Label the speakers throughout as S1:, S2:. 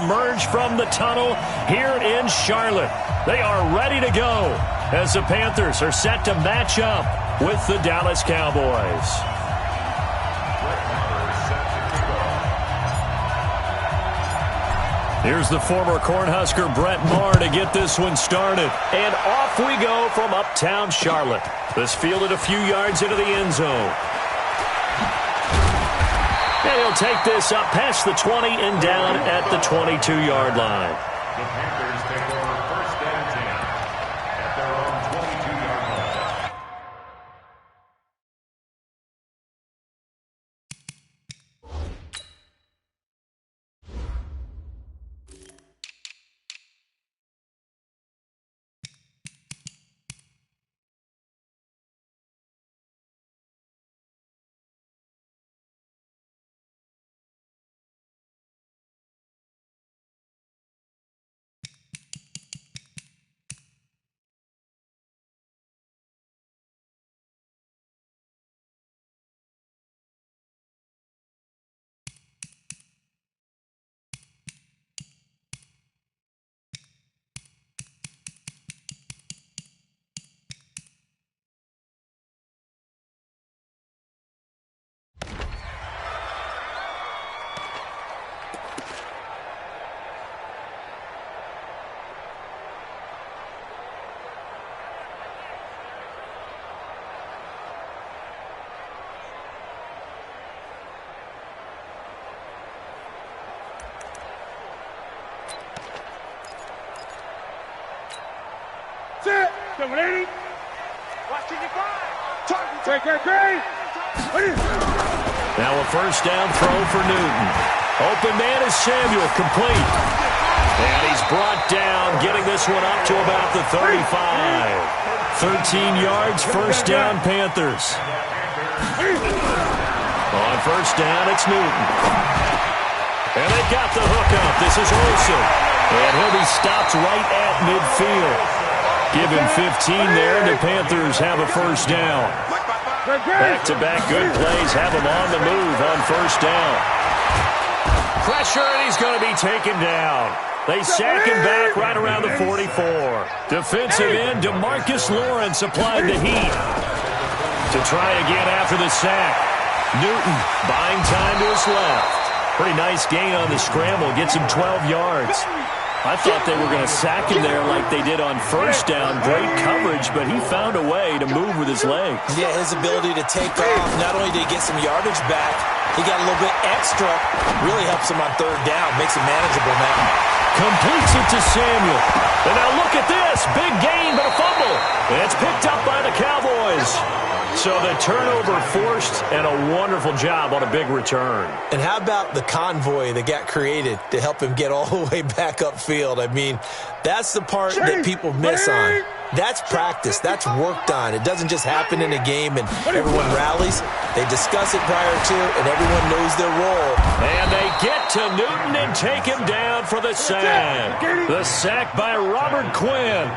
S1: emerge from the tunnel here in Charlotte. They are ready to go as the Panthers are set to match up with the Dallas Cowboys. Here's the former Cornhusker Brett Maher to get this one started. And off we go from uptown Charlotte. This fielded a few yards into the end zone. And he'll take this up past the 20 and down at the 22-yard line.
S2: The Panthers take over first and 10 at their own 22-yard line.
S1: Now a first down throw for Newton. Open man is Samuel, complete. And he's brought down, getting this one up to about the 35. 13 yards, first down, Panthers. On first down, it's Newton. And they got the hook up. This is Olsen. And he'll be stopped right at midfield. Give him 15 there, and the Panthers have a first down. Back-to-back good plays have him on the move on first down. Pressure, and he's going to be taken down. They sack him back right around the 44. Defensive end, DeMarcus Lawrence applied the heat. To try again after the sack. Newton buying time to his left. Pretty nice gain on the scramble. Gets him 12 yards. I thought they were going to sack him there like they did on first down. Great coverage, but he found a way to move with his legs.
S3: Yeah, his ability to take off, not only did he get some yardage back, he got a little bit extra. Really helps him on third down. Makes it manageable now.
S1: Completes it to Samuel. And now look at this. Big gain, but a fumble. And it's picked up by the Cowboys. So the turnover forced, and a wonderful job on a big return.
S3: And how about the convoy that got created to help him get all the way back upfield? I mean, that's the part that people miss on. That's practice. That's worked on. It doesn't just happen in a game and everyone rallies. They discuss it prior to, and everyone knows their role.
S1: And they get to Newton and take him down for the sack. The sack by Robert Quinn.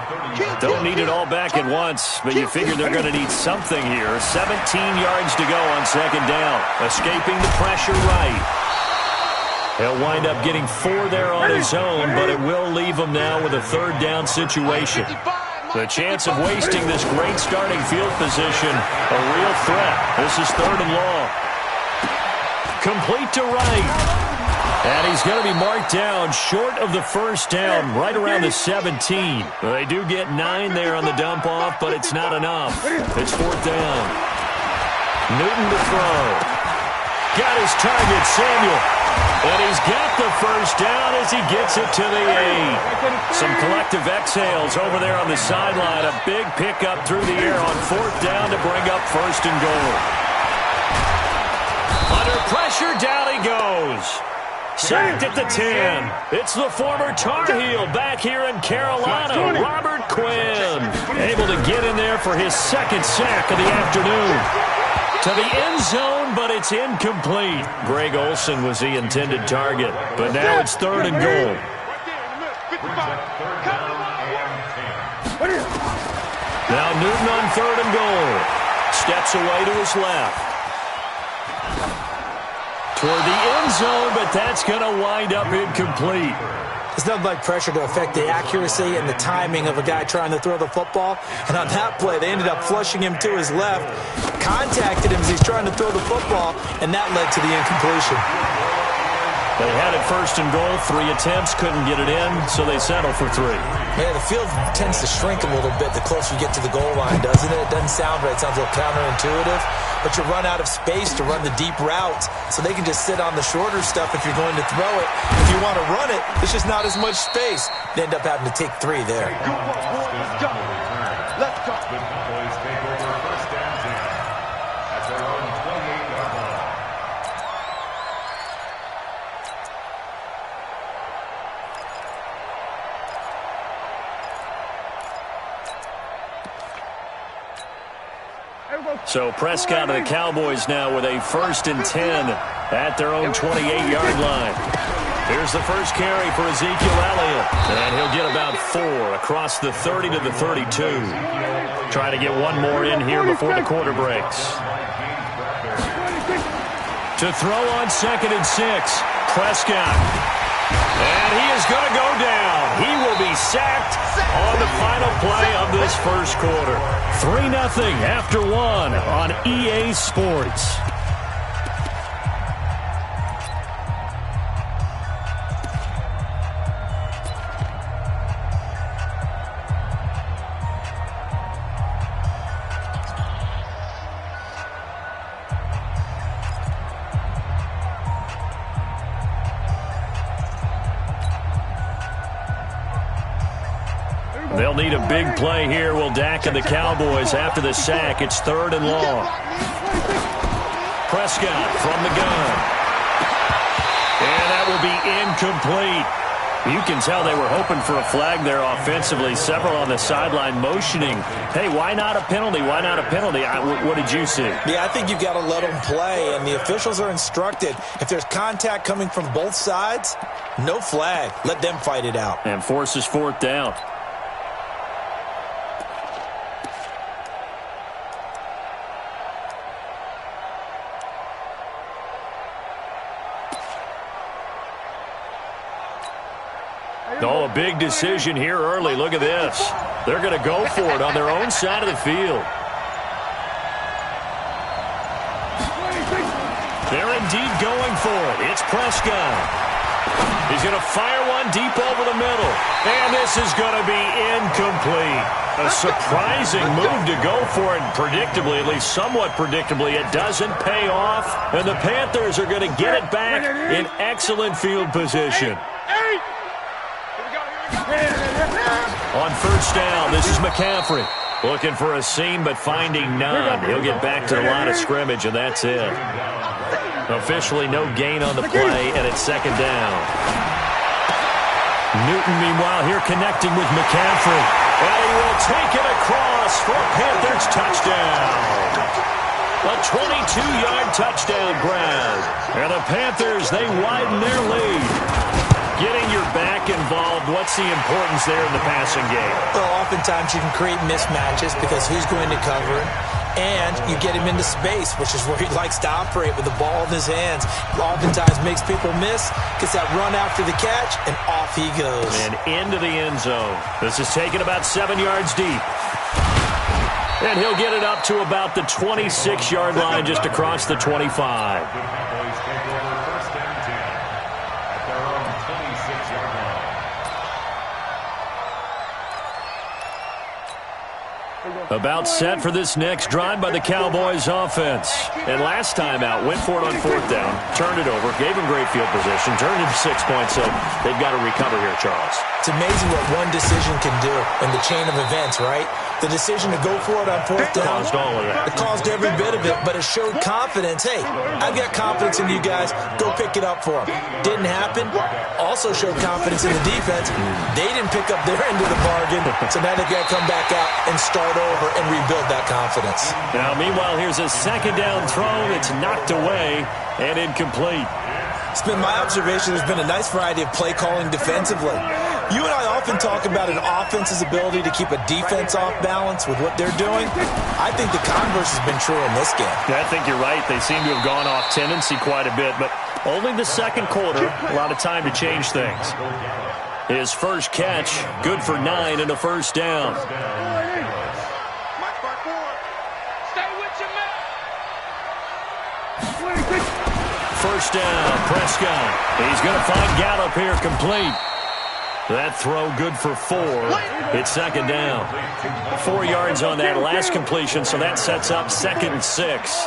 S1: Don't need it all back at once, but you figure they're going to need something here. 17 yards to go on second down. Escaping the pressure right. He'll wind up getting 4 there on his own, but it will leave him now with a third down situation. The chance of wasting this great starting field position, a real threat. This is third and long. Complete to right. And he's going to be marked down short of the first down, right around the 17. They do get 9 there on the dump-off, but it's not enough. It's fourth down. Newton to throw. Got his target, Samuel. And he's got the first down as he gets it to the 8. Some collective exhales over there on the sideline. A big pickup through the air on fourth down to bring up first and goal. Under pressure, down he goes. Sacked at the 10. It's the former Tar Heel back here in Carolina, Robert Quinn. Able to get in there for his second sack of the afternoon. To the end zone, but it's incomplete. Greg Olsen was the intended target, but now it's third and goal. Now Newton on third and goal. Steps away to his left. toward the end zone, but that's going to wind up incomplete.
S3: There's nothing like pressure to affect the accuracy and the timing of a guy trying to throw the football. And on that play, they ended up flushing him to his left, contacted him as he's trying to throw the football, and that led to the incompletion.
S1: They had it first and goal. 3 attempts, couldn't get it in, so they settled for 3.
S3: Yeah, the field tends to shrink a little bit the closer you get to the goal line, doesn't it? It doesn't sound right. It sounds a little counterintuitive. But you run out of space to run the deep routes, so they can just sit on the shorter stuff if you're going to throw it. If you want to run it, there's just not as much space. They end up having to take 3 there.
S2: Let's go. Let's go. The Cowboys take over first and 10 at their own 28-yard line.
S1: So Prescott of the Cowboys now with a first and 10 at their own 28-yard line. Here's the first carry for Ezekiel Elliott, and he'll get about 4 across the 30 to the 32. Trying to get one more in here before the quarter breaks. To throw on 2nd and 6, Prescott. And he is going to go down. He will be sacked on the final play of this first quarter. 3-0 after 1 on EA Sports. They'll need a big play here. Will Dak and the Cowboys after the sack. It's 3rd and long. Prescott from the gun. And that will be incomplete. You can tell they were hoping for a flag there offensively. Several on the sideline motioning. Hey, why not a penalty? Why not a penalty? What did you see?
S3: Yeah, I think you've got to let them play, and the officials are instructed. If there's contact coming from both sides, no flag. Let them fight it out.
S1: And forces 4th down. Oh, a big decision here early. Look at this. They're going to go for it on their own side of the field. They're indeed going for it. It's Prescott. He's going to fire one deep over the middle. And this is going to be incomplete. A surprising move to go for it. Predictably, at least somewhat predictably, it doesn't pay off. And the Panthers are going to get it back in excellent field position. On first down, this is McCaffrey. Looking for a seam, but finding none. He'll get back to the line of scrimmage, and that's it. Officially no gain on the play, and it's 2nd down. Newton, meanwhile, here connecting with McCaffrey. And he will take it across for a Panthers touchdown. A 22-yard touchdown grab. And the Panthers, they widen their lead. Getting your back involved, what's the importance there in the passing game?
S3: Well, oftentimes you can create mismatches because who's going to cover him? And you get him into space, which is where he likes to operate with the ball in his hands. Oftentimes makes people miss, gets that run after the catch, and off he goes.
S1: And into the end zone. This is taken about 7 yards deep. And he'll get it up to about the 26-yard line just across the 25. About set for this next drive by the Cowboys offense. And last time out, went for it on 4th down, turned it over, gave him great field position, turned it 6 points, so they've got to recover here, Charles.
S3: It's amazing what one decision can do in the chain of events, right? The decision to go for it on 4th down.
S1: Caused all of that.
S3: It caused every bit of it, but it showed confidence. Hey, I've got confidence in you guys. Go pick it up for them. Didn't happen. Also showed confidence in the defense. They didn't pick up their end of the bargain, so now they've got to come back out and start over and rebuild that confidence.
S1: Now, meanwhile, here's a 2nd down throw that's knocked away and incomplete.
S3: It's been my observation there's been a nice variety of play calling defensively. You and I often talk about an offense's ability to keep a defense off balance with what they're doing. I think the converse has been true in this game.
S1: Yeah, I think you're right. They seem to have gone off tendency quite a bit, but Only the second quarter, a lot of time to change things. His first catch, good for 9 and a first down. First down, Prescott. He's going to find Gallup here complete. That throw good for 4. It's second down. 4 yards on that last completion, so that sets up 2nd and 6.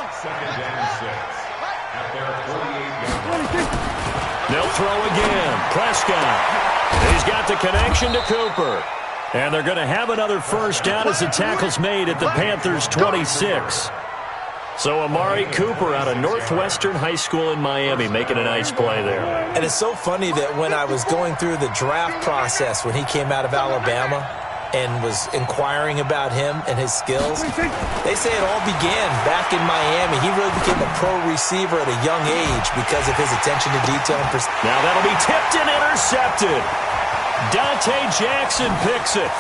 S1: They'll throw again. Prescott. He's got the connection to Cooper. And they're going to have another first down as the tackle's made at the Panthers' 26. So Amari Cooper out of Northwestern High School in Miami making a nice play there.
S3: And it's so funny that when I was going through the draft process when he came out of Alabama and was inquiring about him and his skills, they say it all began back in Miami. He really became a pro receiver at a young age because of his attention to detail.
S1: Now that'll be tipped and intercepted. Dante Jackson picks it.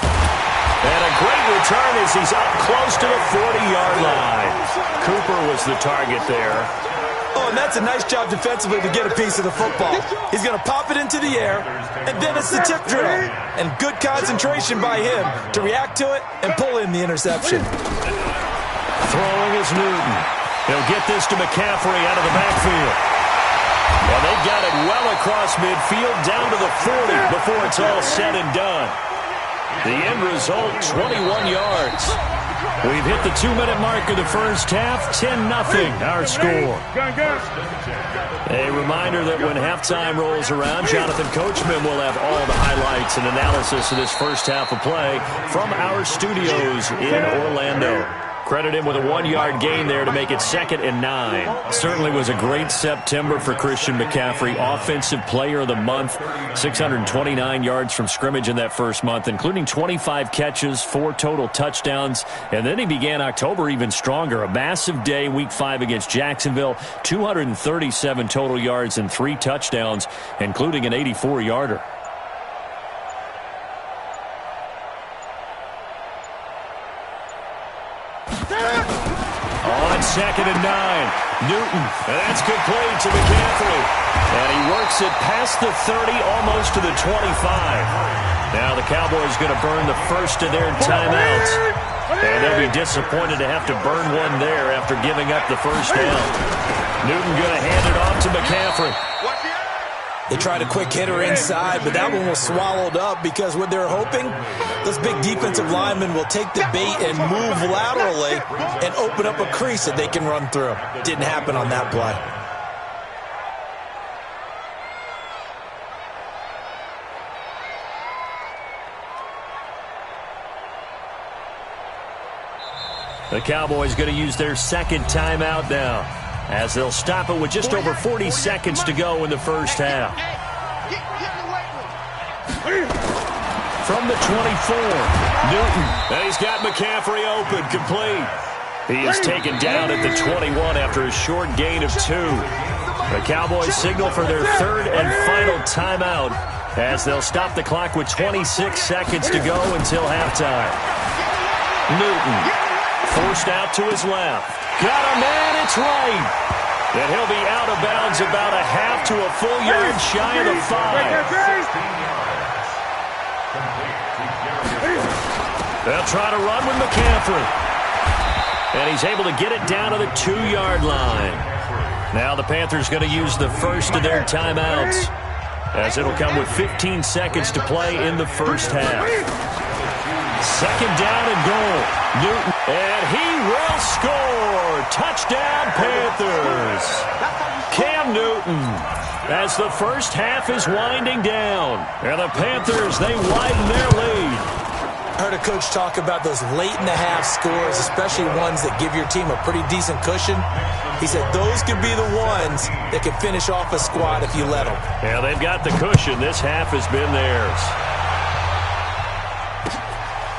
S1: And a great return as he's up close to the 40-yard line. Cooper was the target there.
S3: Oh, and that's a nice job defensively to get a piece of the football. He's going to pop it into the air, and then it's the tip drill. And good concentration by him to react to it and pull in the interception.
S1: Throwing is Newton. He'll get this to McCaffrey out of the backfield. And they got it well across midfield down to the 40 before it's all said and done. The end result, 21 yards. We've hit the 2-minute mark of the first half, 10-0 our score. A reminder that when halftime rolls around, Jonathan Coachman will have all the highlights and analysis of this first half of play from our studios in Orlando. Credit him with a 1-yard gain there to make it 2nd and 9. Certainly was a great September for Christian McCaffrey. Offensive Player of the Month. 629 yards from scrimmage in that first month, including 25 catches, 4 total touchdowns. And then he began October even stronger. A massive day, Week 5 against Jacksonville. 237 total yards and 3 touchdowns, including an 84-yarder. On 2nd and 9, Newton, and that's complete to McCaffrey. And he works it past the 30, almost to the 25. Now the Cowboys going to burn the first of their timeouts. And they'll be disappointed to have to burn one there after giving up the first down. Newton going to hand it off to McCaffrey.
S3: They tried a quick hitter inside, but that one was swallowed up because what they're hoping, those big defensive linemen will take the bait and move laterally and open up a crease that they can run through. Didn't happen on that play.
S1: The Cowboys going to use their second timeout now, as they'll stop it with just over 40 seconds to go in the first half. From the 24, Newton. And he's got McCaffrey open, complete. He is taken down at the 21 after a short gain of 2. The Cowboys signal for their third and final timeout, as they'll stop the clock with 26 seconds to go until halftime. Newton forced out to his left. Got a man, it's right. And he'll be out of bounds about a half to a full yard shy of the 5. They'll try to run with McCaffrey. And he's able to get it down to the 2-yard line. Now the Panthers going to use the first of their timeouts, as it'll come with 15 seconds to play in the first half. Second down and goal. Newton, and he will score. Touchdown, Panthers. Cam Newton, as the first half is winding down. And the Panthers, they widen their lead.
S3: I heard a coach talk about those late-in-the-half scores, especially ones that give your team a pretty decent cushion. He said those could be the ones that can finish off a squad if you let them.
S1: Yeah, they've got the cushion. This half has been theirs.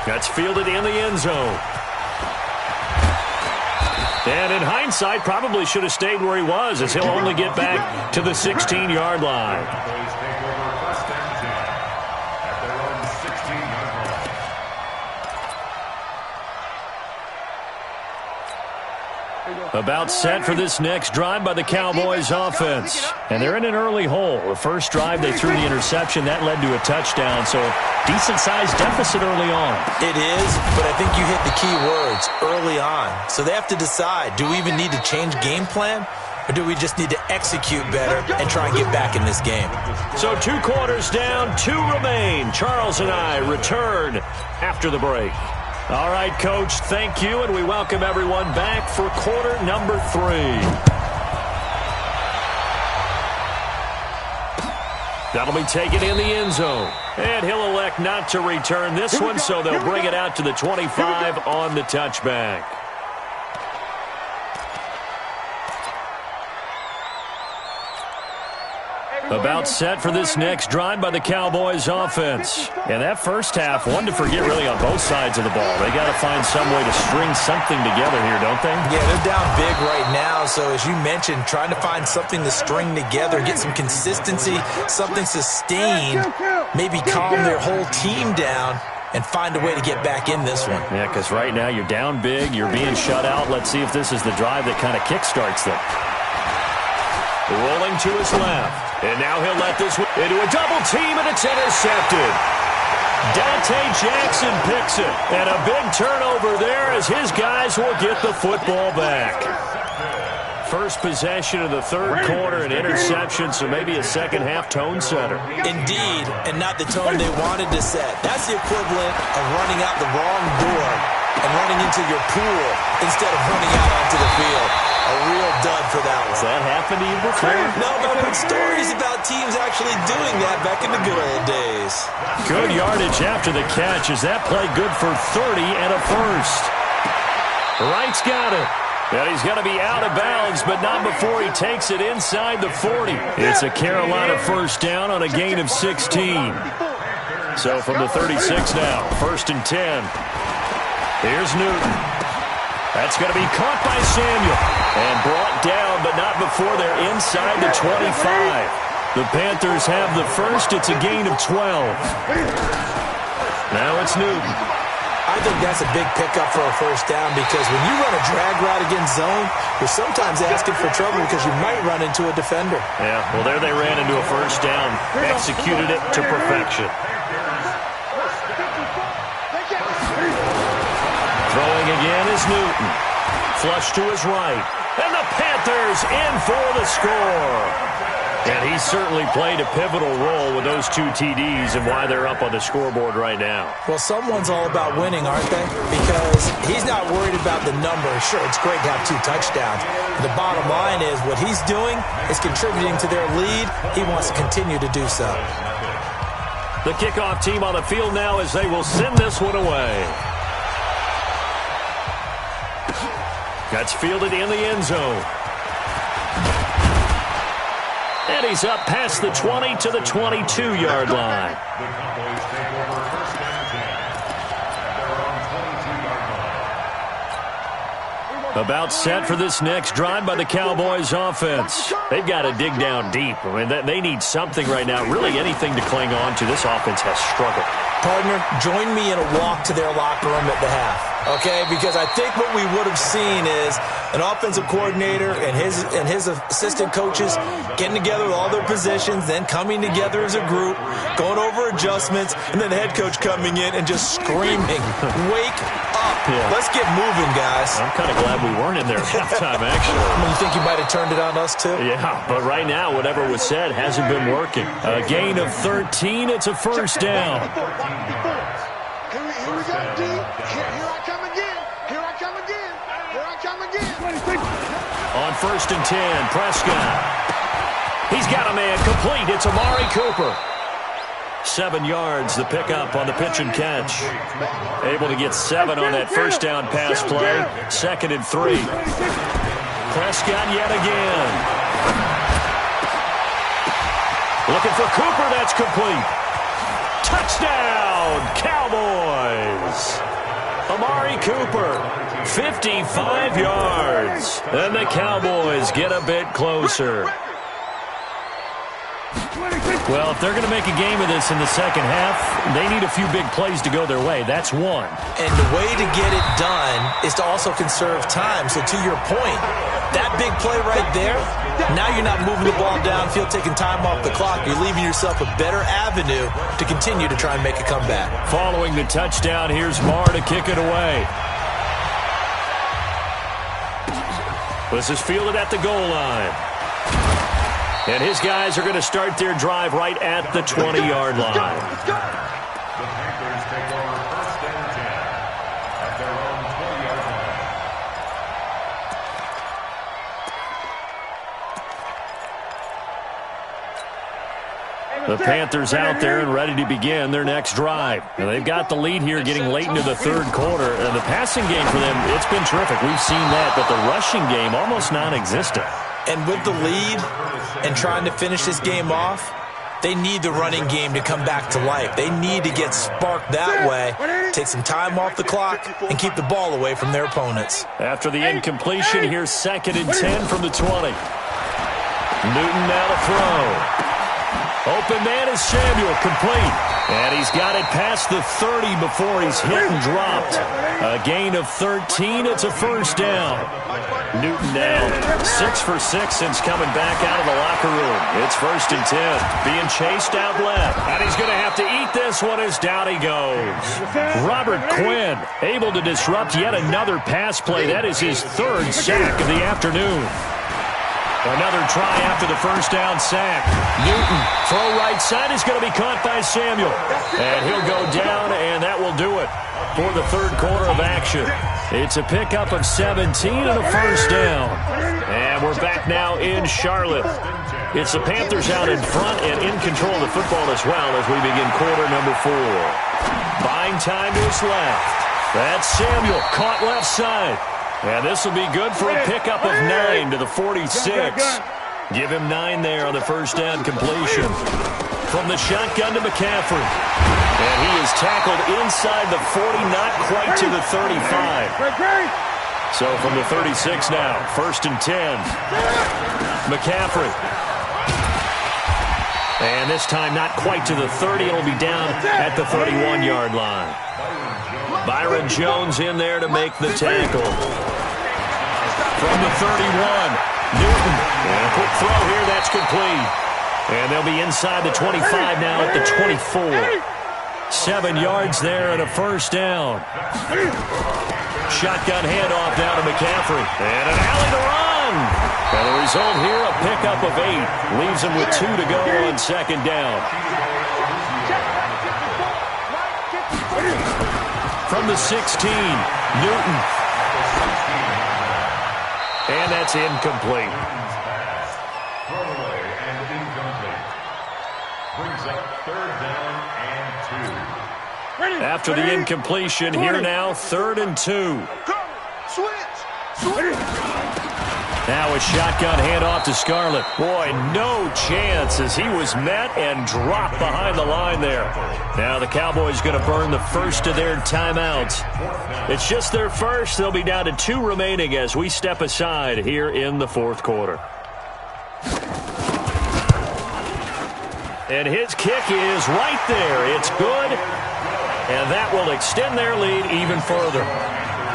S1: That's fielded in the end zone. And in hindsight, probably should have stayed where he was, as he'll only get back to the 16-yard line. About set for this next drive by the Cowboys offense. And they're in an early hole. The first drive, they threw the interception. That led to a touchdown, so decent-sized deficit early on.
S3: It is, but I think you hit the key words, early on. So they have to decide, do we even need to change game plan? Or do we just need to execute better and try and get back in this game?
S1: So 2 quarters down, 2 remain. Charles and I return after the break. All right, Coach, thank you, and we welcome everyone back for quarter number 3. That'll be taken in the end zone. And he'll elect not to return this one, so they'll bring it out to the 25 on the touchback. About set for this next drive by the Cowboys offense. And that first half, one to forget really on both sides of the ball. They got to find some way to string something together here, don't they?
S3: Yeah, they're down big right now. So as you mentioned, trying to find something to string together, get some consistency, something sustained, maybe calm their whole team down and find a way to get back in this one.
S1: Yeah, because right now you're down big, you're being shut out. Let's see if this is the drive that kind of kickstarts them. Rolling to his left. And now he'll let this one into a double team, and it's intercepted. Dante Jackson picks it. And a big turnover there as his guys will get the football back. First possession of the third quarter, an interception, so maybe a second-half tone setter.
S3: Indeed, and not the tone they wanted to set. That's the equivalent of running out the wrong door and running into your pool instead of running out onto the field. A real dud for that one.
S1: Has that happened to you before?
S3: No, but I've heard stories about teams actually doing that back in the good old days.
S1: Good yardage after the catch. Is that play good for 30 and a first? Wright's got it. And he's going to be out of bounds, but not before he takes it inside the 40. It's a Carolina first down on a gain of 16. So from the 36 now, 1st and 10. Here's Newton. That's going to be caught by Samuel and brought down, but not before they're inside the 25. The Panthers have the first. It's a gain of 12. Now it's Newton.
S3: I think that's a big pickup for a first down because when you run a drag route against zone, you're sometimes asking for trouble because you might run into a defender.
S1: Yeah, well, there they ran into a first down, executed it to perfection. Throwing again is Newton. Flush to his right. And the Panthers in for the score. And he certainly played a pivotal role with those 2 TDs and why they're up on the scoreboard right now.
S3: Well, someone's all about winning, aren't they? Because he's not worried about the number. Sure, it's great to have 2 touchdowns. The bottom line is what he's doing is contributing to their lead. He wants to continue to do so.
S1: The kickoff team on the field now as they will send this one away. That's fielded in the end zone. And he's up past the 20 to the 22-yard line.
S2: The Cowboys take over 1st and 10 at their own 22-yard line.
S1: About set for this next drive by the Cowboys offense. They've got to dig down deep. I mean, they need something right now, really anything to cling on to. This offense has struggled.
S3: Partner, join me in a walk to their locker room at the half, okay? Because I think what we would have seen is an offensive coordinator and his assistant coaches getting together with all their positions, then coming together as a group, going over adjustments, and then the head coach coming in and just screaming, wake up. Yeah. Let's get moving, guys.
S1: I'm kind of glad we weren't in there at halftime, actually.
S3: You think you might have turned it on us, too?
S1: Yeah, but right now, whatever was said hasn't been working. A gain of 13, it's a first down.
S4: Here we go, D. Here I come again. Here I come again. Here I come again.
S1: On 1st and 10, Prescott. He's got a man complete. It's Amari Cooper. 7 yards, the pickup on the pitch and catch. Able to get 7 on that first down pass play. 2nd and 3. Prescott yet again. Looking for Cooper. That's complete. Touchdown, Cowboys. Amari Cooper, 55 yards. And the Cowboys get a bit closer. Well, if they're going to make a game of this in the second half, they need a few big plays to go their way. That's one.
S3: And the way to get it done is to also conserve time. So to your point, that big play right there, now you're not moving the ball downfield, taking time off the clock. You're leaving yourself a better avenue to continue to try and make a comeback.
S1: Following the touchdown, here's Marr to kick it away. This is fielded at the goal line. And his guys are going to start their drive right at the 20-yard line.
S2: The Panthers take over first and 10 at their own 20-yard line.
S1: The Panthers out there and ready to begin their next drive. Now they've got the lead here getting late into the third quarter. And the passing game for them, it's been terrific. We've seen that, but the rushing game almost non-existent.
S3: And with the lead and trying to finish this game off, they need the running game to come back to life. They need to get sparked that way, take some time off the clock, and keep the ball away from their opponents.
S1: After the incompletion, here's 2nd and 10 from the 20. Newton now to throw. Open man is Samuel, complete. And he's got it past the 30 before he's hit and dropped. A gain of 13. It's a first down. Newton now 6 for 6 since coming back out of the locker room. It's 1st and 10. Being chased out left. And he's going to have to eat this one as down he goes. Robert Quinn able to disrupt yet another pass play. That is his 3rd sack of the afternoon. Another try after the first down sack. Newton, throw right side is going to be caught by Samuel. And he'll go down, and that will do it for the third quarter of action. It's a pickup of 17 and a first down. And we're back now in Charlotte. It's the Panthers out in front and in control of the football as well as we begin quarter number 4. Buying time to his left. That's Samuel, caught left side. And this will be good for a pickup of 9 to the 46. Give him 9 there on the first down completion. From the shotgun to McCaffrey. And he is tackled inside the 40, not quite to the 35. So from the 36 now, 1st and 10. McCaffrey. And this time not quite to the 30. It'll be down at the 31-yard line. Byron Jones in there to make the tackle. From the 31, Newton. And a quick throw here, that's complete. And they'll be inside the 25 now at the 24. 7 yards there and a first down. Shotgun handoff down to McCaffrey. And an alley to run. And the result here, a pickup of 8. Leaves him with 2 to go on 2nd down. From the 16, Newton. And that's incomplete.
S2: Throwaway and incomplete. Brings up 3rd down and 2.
S1: After the incompletion, here now, 3rd and 2. Now a shotgun handoff to Scarlett. Boy, no chance as he was met and dropped behind the line there. Now the Cowboys going to burn the first of their timeouts. It's just their first. They'll be down to 2 remaining as we step aside here in the 4th quarter. And his kick is right there. It's good. And that will extend their lead even further.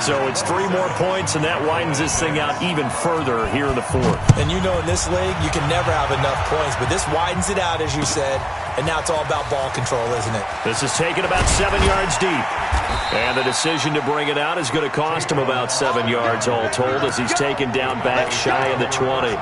S1: So it's 3 more points, and that widens this thing out even further here in the 4th.
S3: And you know in this league, you can never have enough points, but this widens it out, as you said, and now it's all about ball control, isn't it?
S1: This is taken about 7 yards deep. And the decision to bring it out is going to cost him about 7 yards all told as he's taken down back shy of the 20.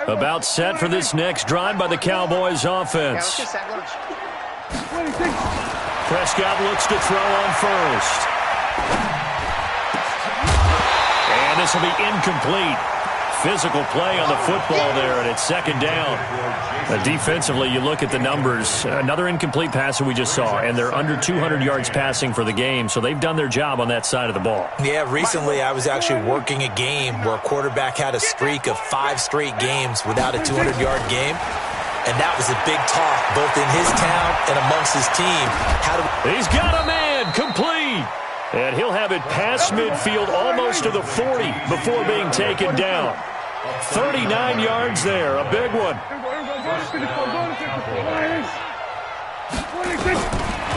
S1: About set for this next drive by the Cowboys offense. Prescott looks to throw on first. And this will be incomplete. physical play on the football there, and it's second down. Defensively, you look at the numbers. Another incomplete pass that we just saw, and they're under 200 yards passing for the game, so they've done their job on that side of the ball.
S3: Yeah, recently I was actually working a game where a quarterback had a streak of 5 straight games without a 200-yard game, and that was a big talk both in his town and amongst his team.
S1: He's got a man, complete. And he'll have it past midfield almost to the 40 before being taken down. 39 yards there, a big one.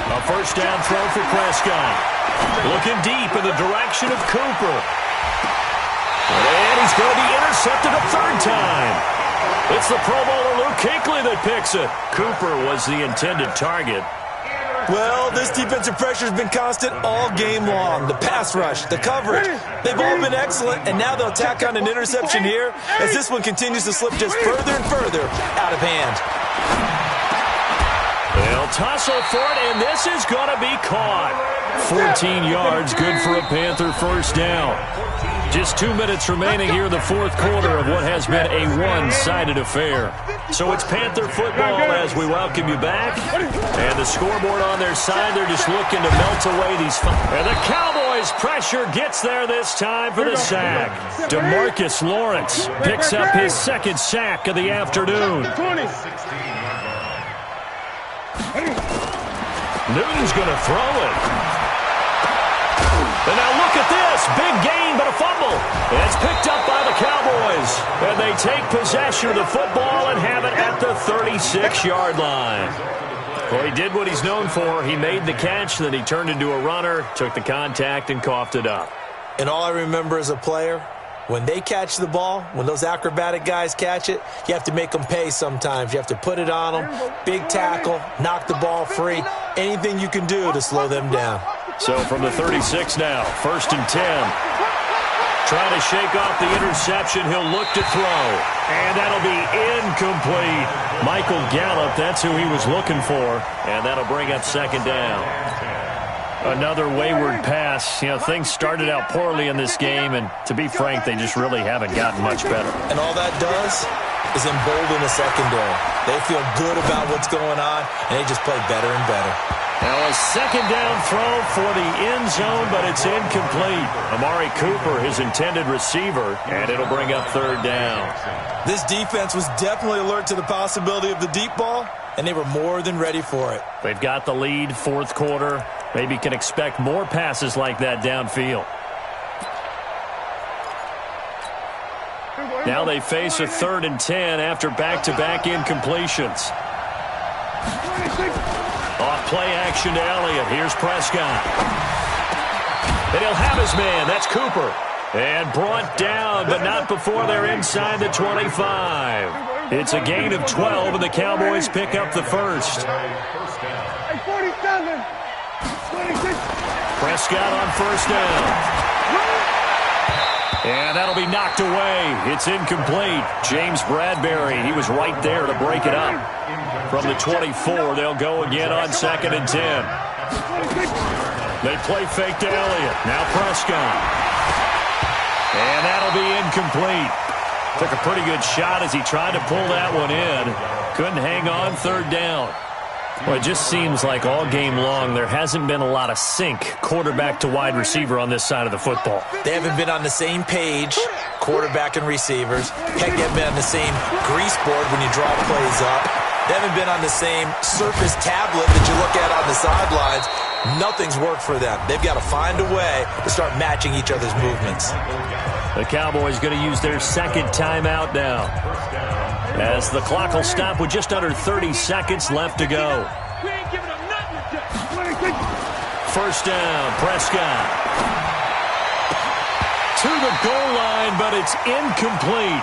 S1: A first down throw for Prescott. Looking deep in the direction of Cooper. And he's going to be intercepted a third time. It's the Pro Bowler Luke Kuechly that picks it. Cooper was the intended target.
S3: Well, this defensive pressure has been constant all game long. The pass rush, the coverage, they've all been excellent, and now they'll tack on an interception here as this one continues to slip just further and further out of hand.
S1: They'll tussle for it, and this is going to be caught. 14 yards, good for a Panther first down. Just 2 minutes remaining here in the fourth quarter of what has been a one-sided affair. So it's Panther football as we welcome you back. And the scoreboard on their side, they're just looking to melt away these. And the Cowboys' pressure gets there this time for the sack. DeMarcus Lawrence picks up his second sack of the afternoon. Newton's going to throw it. And now look at this. Big gain, but a fumble. And it's picked up by the Cowboys. And they take possession of the football and have it at the 36-yard line. Well, he did what he's known for. He made the catch, then he turned into a runner, took the contact, and coughed it up.
S3: And all I remember as a player, when they catch the ball, when those acrobatic guys catch it, you have to make them pay sometimes. You have to put it on them, big tackle, knock the ball free, anything you can do to slow them down.
S1: So from the 36 now, 1st and 10. Trying to shake off the interception. He'll look to throw. And that'll be incomplete. Michael Gallup, that's who he was looking for. And that'll bring up second down. Another wayward pass. You know, things started out poorly in this game, and to be frank, they just really haven't gotten much better.
S3: And all that does is embolden the secondary. They feel good about what's going on, and they just play better and better.
S1: Now a second down throw for the end zone, but it's incomplete. Amari Cooper, his intended receiver, and it'll bring up third down.
S3: This defense was definitely alert to the possibility of the deep ball, and they were more than ready for it.
S1: They've got the lead, fourth quarter. Maybe can expect more passes like that downfield. Now they face a 3rd and 10 after back-to-back incompletions. Off play action to Elliott. Here's Prescott. And he'll have his man. That's Cooper. And brought down, but not before they're inside the 25. It's a gain of 12, and the Cowboys pick up the first. Prescott on first down. And that'll be knocked away. It's incomplete. James Bradbury, he was right there to break it up. From the 24, they'll go again on 2nd and 10. They play fake to Elliott. Now Prescott. And that'll be incomplete. Took a pretty good shot as he tried to pull that one in. Couldn't hang on, third down. Well, it just seems like all game long there hasn't been a lot of sync quarterback to wide receiver on this side of the football.
S3: They haven't been on the same page, quarterback and receivers. Heck, they haven't been on the same grease board when you draw plays up. They haven't been on the same surface tablet that you look at on the sidelines. Nothing's worked for them. They've got to find a way to start matching each other's movements.
S1: The Cowboys going to use their second timeout now, as the clock will stop with just under 30 seconds left to go. First down, Prescott. To the goal line, but it's incomplete.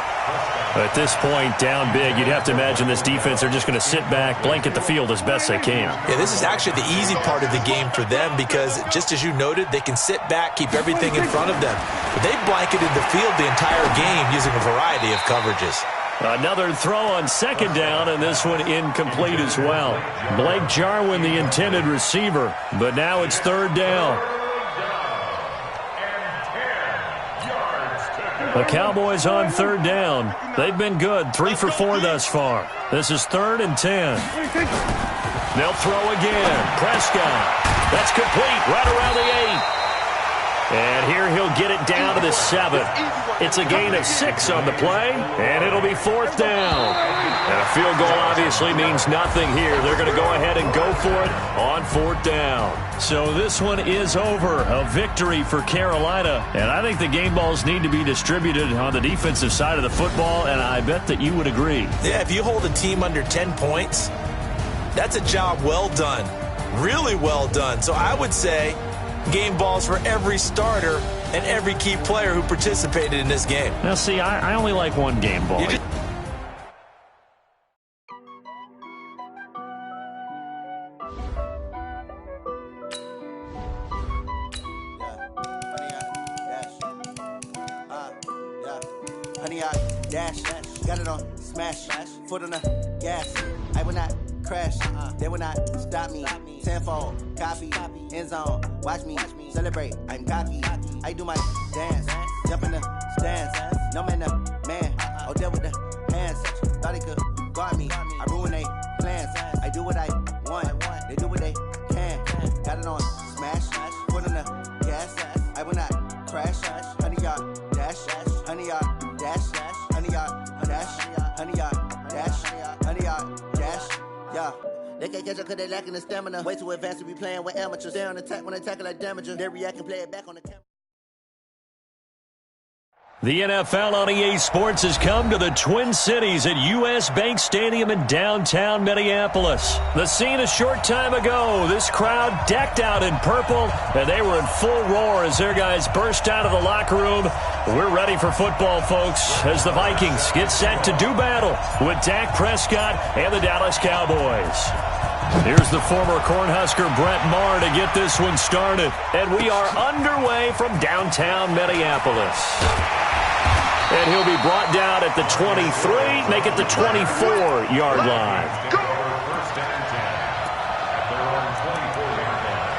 S1: At this point, down big, you'd have to imagine this defense are just going to sit back, blanket the field as best they can.
S3: Yeah, this is actually the easy part of the game for them because, just as you noted, they can sit back, keep everything in front of them. But they've blanketed the field the entire game using a variety of coverages.
S1: Another throw on second down, and this one incomplete as well. Blake Jarwin, the intended receiver, but now it's third down. The Cowboys on third down. They've been good, 3 for 4 thus far. This is 3rd and 10. They'll throw again. Prescott. That's complete right around the 8. And here he'll get it down to the 7. It's a gain of 6 on the play, and it'll be 4th down. And a field goal obviously means nothing here. They're going to go ahead and go for it on 4th down. So this one is over. A victory for Carolina. And I think the game balls need to be distributed on the defensive side of the football, and I bet that you would agree.
S3: Yeah, if you hold a team under 10 points, that's a job well done. Really well done. So I would say game balls for every starter and every key player who participated in this game.
S1: Now, see, I only like one game ball.
S5: Honey, I dash, got it on smash, foot on the gas. I will not crash, they will not stop me. Tenfold, copy, end zone, watch me celebrate. I'm cocky, I do my dance, jump in the stands. No man, man, oh, deal with the hands. Thought he could guard me, I ruin they plans. I do what I want, they do what they can. Got it on smash, foot on the gas. I will not crash, honey, y'all dash, honey, y'all dash, honey, y'all dash, honey, y'all dash, honey, y'all dash, yeah. They can't catch up because they lacking the stamina. Way too advanced to be playing with amateurs. They on attack when they tackle like damager. They react and play it back on the camera.
S1: The NFL on EA Sports has come to the Twin Cities at U.S. Bank Stadium in downtown Minneapolis. The scene a short time ago, this crowd decked out in purple, and they were in full roar as their guys burst out of the locker room. We're ready for football, folks, as the Vikings get set to do battle with Dak Prescott and the Dallas Cowboys. Here's the former Cornhusker Brett Maher to get this one started. And we are underway from downtown Minneapolis. And he'll be brought down at the 23, make it the 24-yard line.
S2: First and 10 at their own 24-yard line.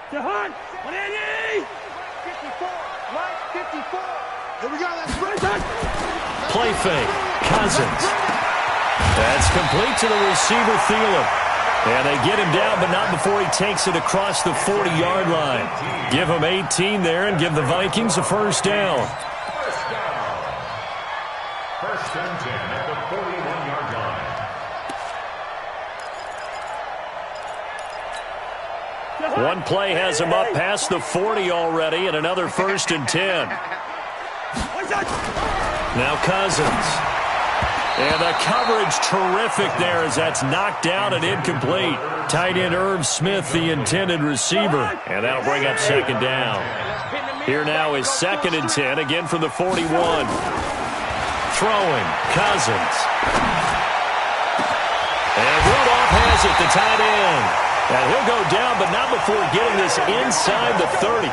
S4: Jahan, 180! 54, right 54. Here we go, that's right.
S1: Play fake, Cousins. That's complete to the receiver, Thielen. And they get him down, but not before he takes it across the 40-yard line. Give him 18 there and give the Vikings a first down.
S2: First and 10 at the 41-yard line.
S1: One play has him up past the 40 already, and another first and 10. Now Cousins. And the coverage terrific there as that's knocked down and incomplete. Tight end Irv Smith, the intended receiver. And that'll bring up second down. Here now is 2nd and 10, again from the 41. Throwing, Cousins. And Rudolph has it, the tight end. And he'll go down, but not before getting this inside the 30.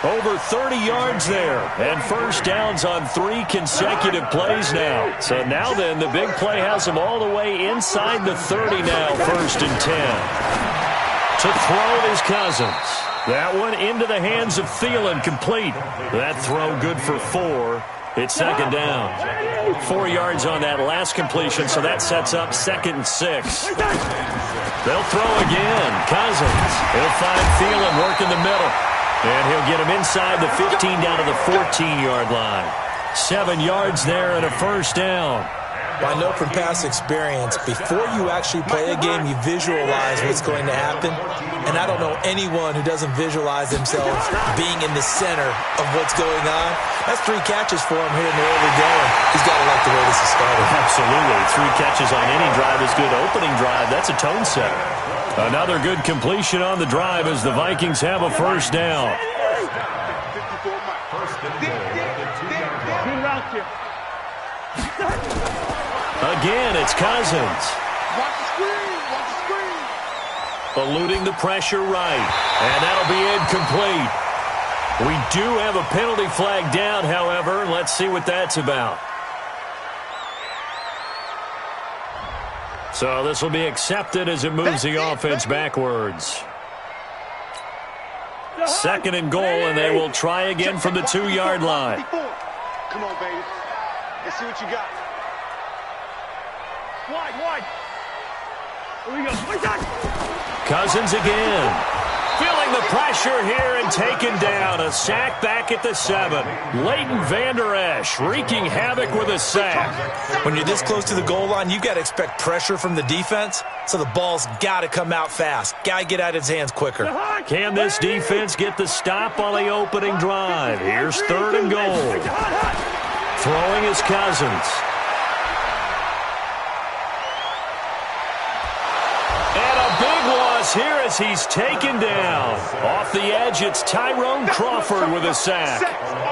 S1: Over 30 yards there. And first downs on 3 consecutive plays now. So now then, the big play has him all the way inside the 30 now, 1st and 10. To throw is Cousins. That one into the hands of Thielen, complete. That throw good for 4. It's second down. 4 yards on that last completion, so that sets up 2nd and 6. They'll throw again. Cousins. He'll find Thielen working the middle. And he'll get him inside the 15 down to the 14-yard line. 7 yards there and a first down.
S3: I know from past experience, before you actually play a game, you visualize what's going to happen. And I don't know anyone who doesn't visualize themselves being in the center of what's going on. That's 3 catches for him here in the early going. He's got to like the way this is started.
S1: Absolutely. 3 catches on any drive is good. Opening drive, that's a tone setter. Another good completion on the drive as the Vikings have a first down. Again, it's Cousins.
S4: Watch the screen. Watch the screen.
S1: Eluding the pressure right. And that'll be incomplete. We do have a penalty flag down, however. Let's see what that's about. So this will be accepted as it moves the offense backwards. Second and goal, and they will try again from the 2-yard line.
S4: Come on, baby. Let's see what you got. Wide. Here we go.
S1: Cousins again. Feeling the pressure here and taken down. A sack back at the 7. Leighton Vander Esch wreaking havoc with a sack.
S3: When you're this close to the goal line, you've got to expect pressure from the defense, so the ball's got to come out fast. Got to get out of his hands quicker.
S1: Can this defense get the stop on the opening drive? Here's 3rd and goal. Throwing is Cousins. Here as he's taken down. Off the edge, it's Tyrone Crawford with a sack.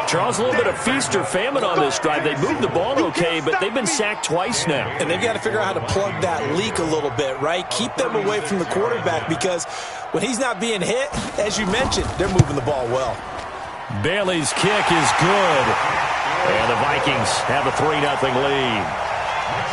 S1: Charles, a little bit of feast or famine on this drive. They moved the ball okay, but they've been sacked twice now.
S3: And they've got to figure out how to plug that leak a little bit, right? Keep them away from the quarterback because when he's not being hit, as you mentioned, they're moving the ball well.
S1: Bailey's kick is good. And the Vikings have a 3-0 lead.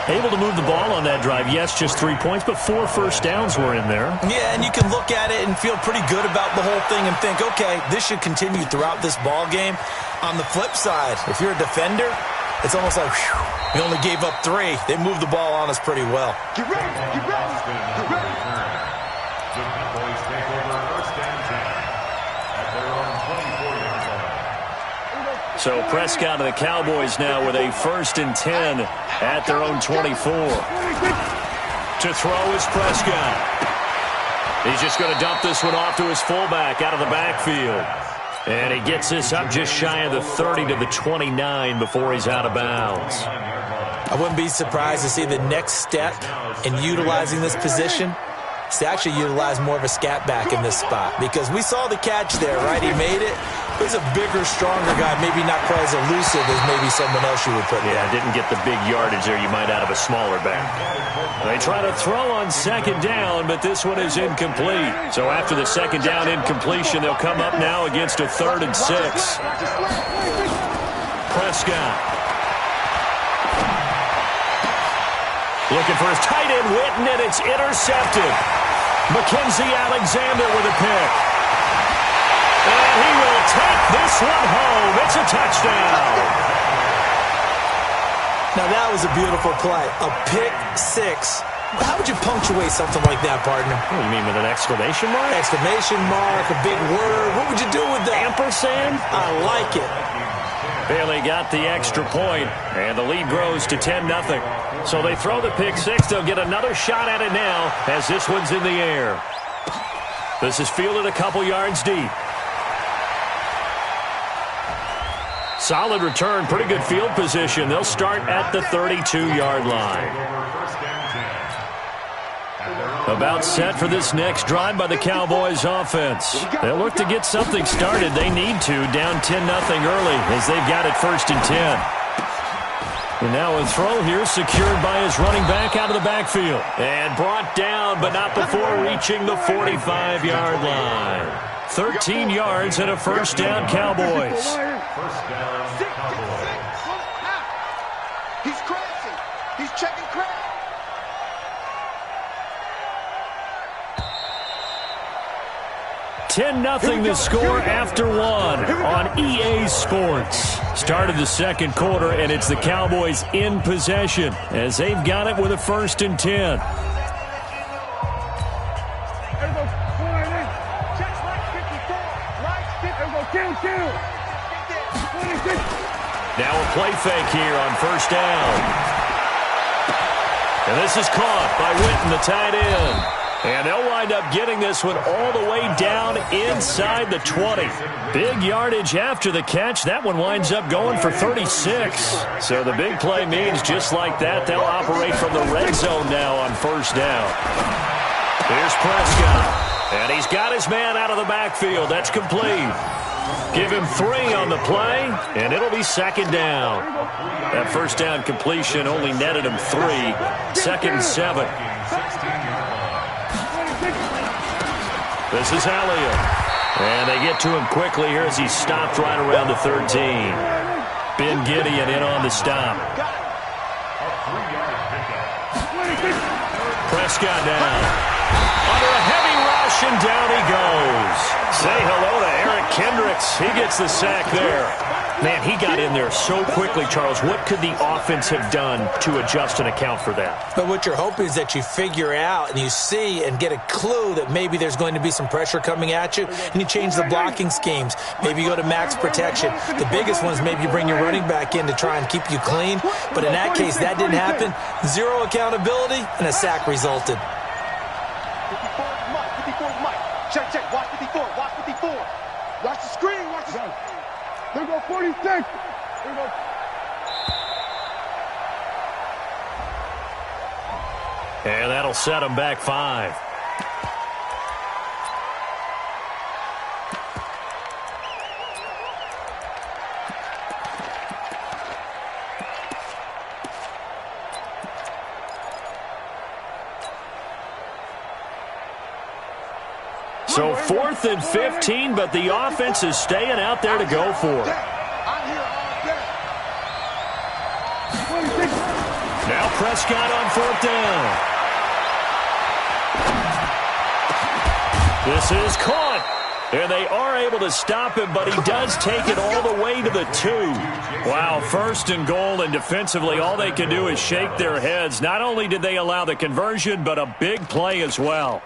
S1: Able to move the ball on that drive. Yes, just 3 points, but 4 first downs were in there.
S3: Yeah, and you can look at it and feel pretty good about the whole thing and think, okay, this should continue throughout this ball game. On the flip side, if you're a defender, it's almost like, whew, we only gave up 3. They moved the ball on us pretty well.
S4: Get ready. Get ready. Get ready.
S2: The Cowboys take over 1st and 10 at their own 24-yard line.
S1: So Prescott and the Cowboys now with a 1st and 10 at their own 24. To throw is Prescott. He's just going to dump this one off to his fullback out of the backfield. And he gets this up just shy of the 30 to the 29 before he's out of bounds.
S3: I wouldn't be surprised to see the next step in utilizing this position is to actually utilize more of a scat back in this spot. Because we saw the catch there, right? He made it. He's a bigger, stronger guy, maybe not quite as elusive as maybe someone else you would put in.
S1: Yeah, didn't get the big yardage there you might out of a smaller back. They try to throw on 2nd down, but this one is incomplete. So after the 2nd down incompletion, they'll come up now against a 3rd and 6. Prescott. Looking for his tight end, Witten, and it's intercepted. Mackenzie Alexander with a pick. And he will take this one home. It's a touchdown.
S3: Now, that was a beautiful play. A pick 6. How would you punctuate something like that, partner?
S1: What do you mean, with an exclamation mark?
S3: Exclamation mark, a big word. What would you do with that?
S1: Ampersand?
S3: I like it.
S1: Bailey got the extra point, and the lead grows to 10-0. So they throw the pick 6. They'll get another shot at it now as this one's in the air. This is fielded a couple yards deep. Solid return, pretty good field position. They'll start at the 32-yard line. About set for this next drive by the Cowboys offense. They'll look to get something started. They need to, down 10-0 early as they've got it 1st and 10. And now a throw here secured by his running back out of the backfield. And brought down, but not before reaching the 45-yard line. 13 yards and a 1st down, Cowboys.
S2: 1st down, Cowboys.
S4: He's crashing. He's checking crash.
S1: $10-0 the score after 1 on EA Sports. Started the 2nd quarter, and it's the Cowboys in possession as they've got it with a 1st and 10. Now a play fake here on 1st down. And this is caught by Witten, the tight end. And they'll wind up getting this one all the way down inside the 20. Big yardage after the catch. That one winds up going for 36. So the big play means just like that, they'll operate from the red zone now on 1st down. Here's Prescott, and he's got his man out of the backfield. That's complete. Give him 3 on the play, and it'll be second down. That first down completion only netted him 3. Second and 7. This is Elliott. And they get to him quickly here as he stopped right around the 13. Ben Gideon in on the stop. Prescott down. Under a heavy rush, and down he goes. Say hello to Eric Kendricks. He gets the sack there. Man, he got in there so quickly, Charles. What could the offense have done to adjust and account for that?
S3: But what you're hoping is that you figure out and you see and get a clue that maybe there's going to be some pressure coming at you, and you change the blocking schemes. Maybe you go to max protection. The biggest one is maybe you bring your running back in to try and keep you clean. But in that case, that didn't happen. 0 accountability, and a sack resulted.
S4: 54 Mike. 54 Mike. Check, check. Watch 54. Watch 54. Watch the screen. Watch the screen. There go 46. There go.
S1: And that'll set him back 5. So 4th and 15, but the offense is staying out there to go for it. Now Prescott on 4th down. This is caught. And they are able to stop him, but he does take it all the way to the 2. Wow, 1st and goal, and defensively all they can do is shake their heads. Not only did they allow the conversion, but a big play as well.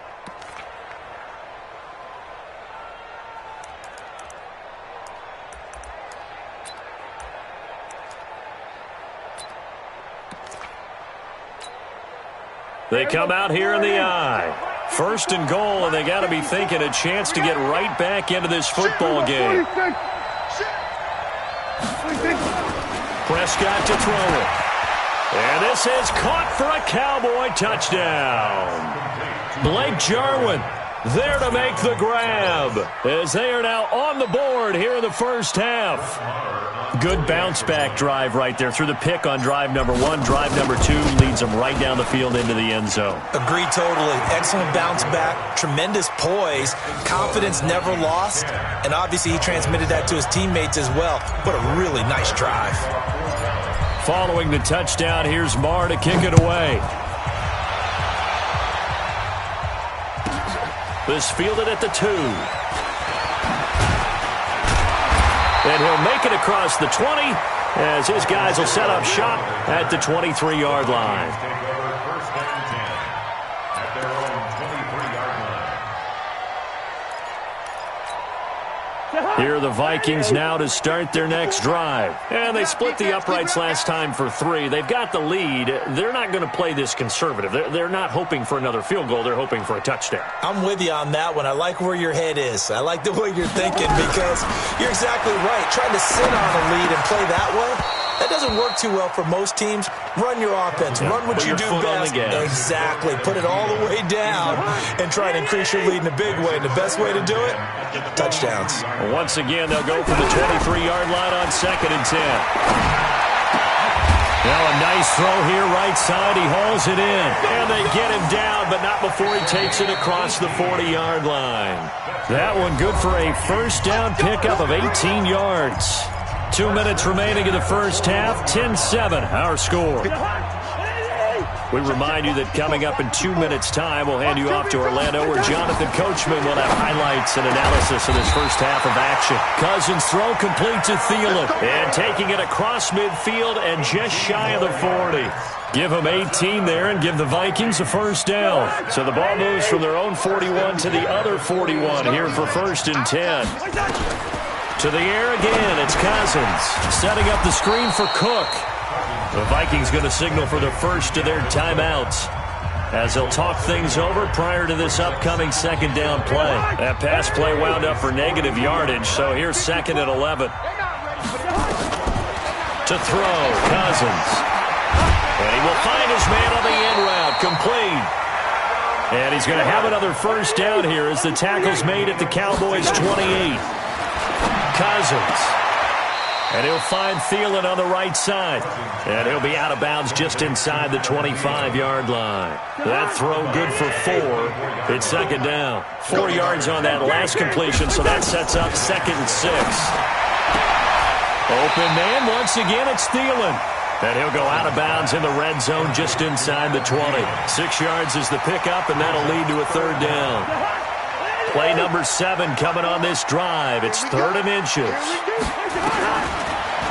S1: They come out here in the eye. 1st and goal, and they got to be thinking a chance to get right back into this football game. Prescott to throw it. And this is caught for a Cowboy touchdown. Blake Jarwin there to make the grab as they are now on the board here in the first half. Good bounce-back drive right there through the pick on drive number 1. Drive number 2 leads them right down the field into the end zone.
S3: Agreed totally. Excellent bounce-back, tremendous poise, confidence never lost, and obviously he transmitted that to his teammates as well. What a really nice drive.
S1: Following the touchdown, here's Marr to kick it away. This fielded at the 2. And he'll make it across the 20 as his guys will set up shop at the 23-yard line. Here are the Vikings now to start their next drive. And they split the uprights last time for 3. They've got the lead. They're not going to play this conservative. They're not hoping for another field goal. They're hoping for a touchdown.
S3: I'm with you on that one. I like where your head is. I like the way you're thinking because you're exactly right. Trying to sit on a lead and play that way, that doesn't work too well for most teams. Run your offense. Run what you do best. Exactly. Put it all the way down and try to increase your lead in a big way. And the best way to do it, touchdowns.
S1: Once again, they'll go for the 23-yard line on 2nd and 10. Now a nice throw here right side. He hauls it in. And they get him down, but not before he takes it across the 40-yard line. That one good for a first down pickup of 18 yards. 2 minutes remaining in the first half. 10-7, our score. We remind you that coming up in 2 minutes' time, we'll hand you off to Orlando, where Jonathan Coachman will have highlights and analysis of this first half of action. Cousins' throw complete to Thielen, and taking it across midfield and just shy of the 40. Give them 18 there and give the Vikings a first down. So the ball moves from their own 41 to the other 41 here for 1st and 10. To the air again, it's Cousins setting up the screen for Cook. The Vikings going to signal for the first of their timeouts as they'll talk things over prior to this upcoming second down play. That pass play wound up for negative yardage, so here's 2nd and 11. To throw, Cousins. And he will find his man on the end route, complete. And he's going to have another first down here as the tackle's made at the Cowboys' 28. Cousins. And he'll find Thielen on the right side. And he'll be out of bounds just inside the 25-yard line. That throw good for 4. It's second down. 4 yards on that last completion, so that sets up 2nd and 6. Open man, once again, it's Thielen. And he'll go out of bounds in the red zone just inside the 20. 6 yards is the pickup, and that'll lead to a 3rd down. Play number 7 coming on this drive. It's 3rd and inches.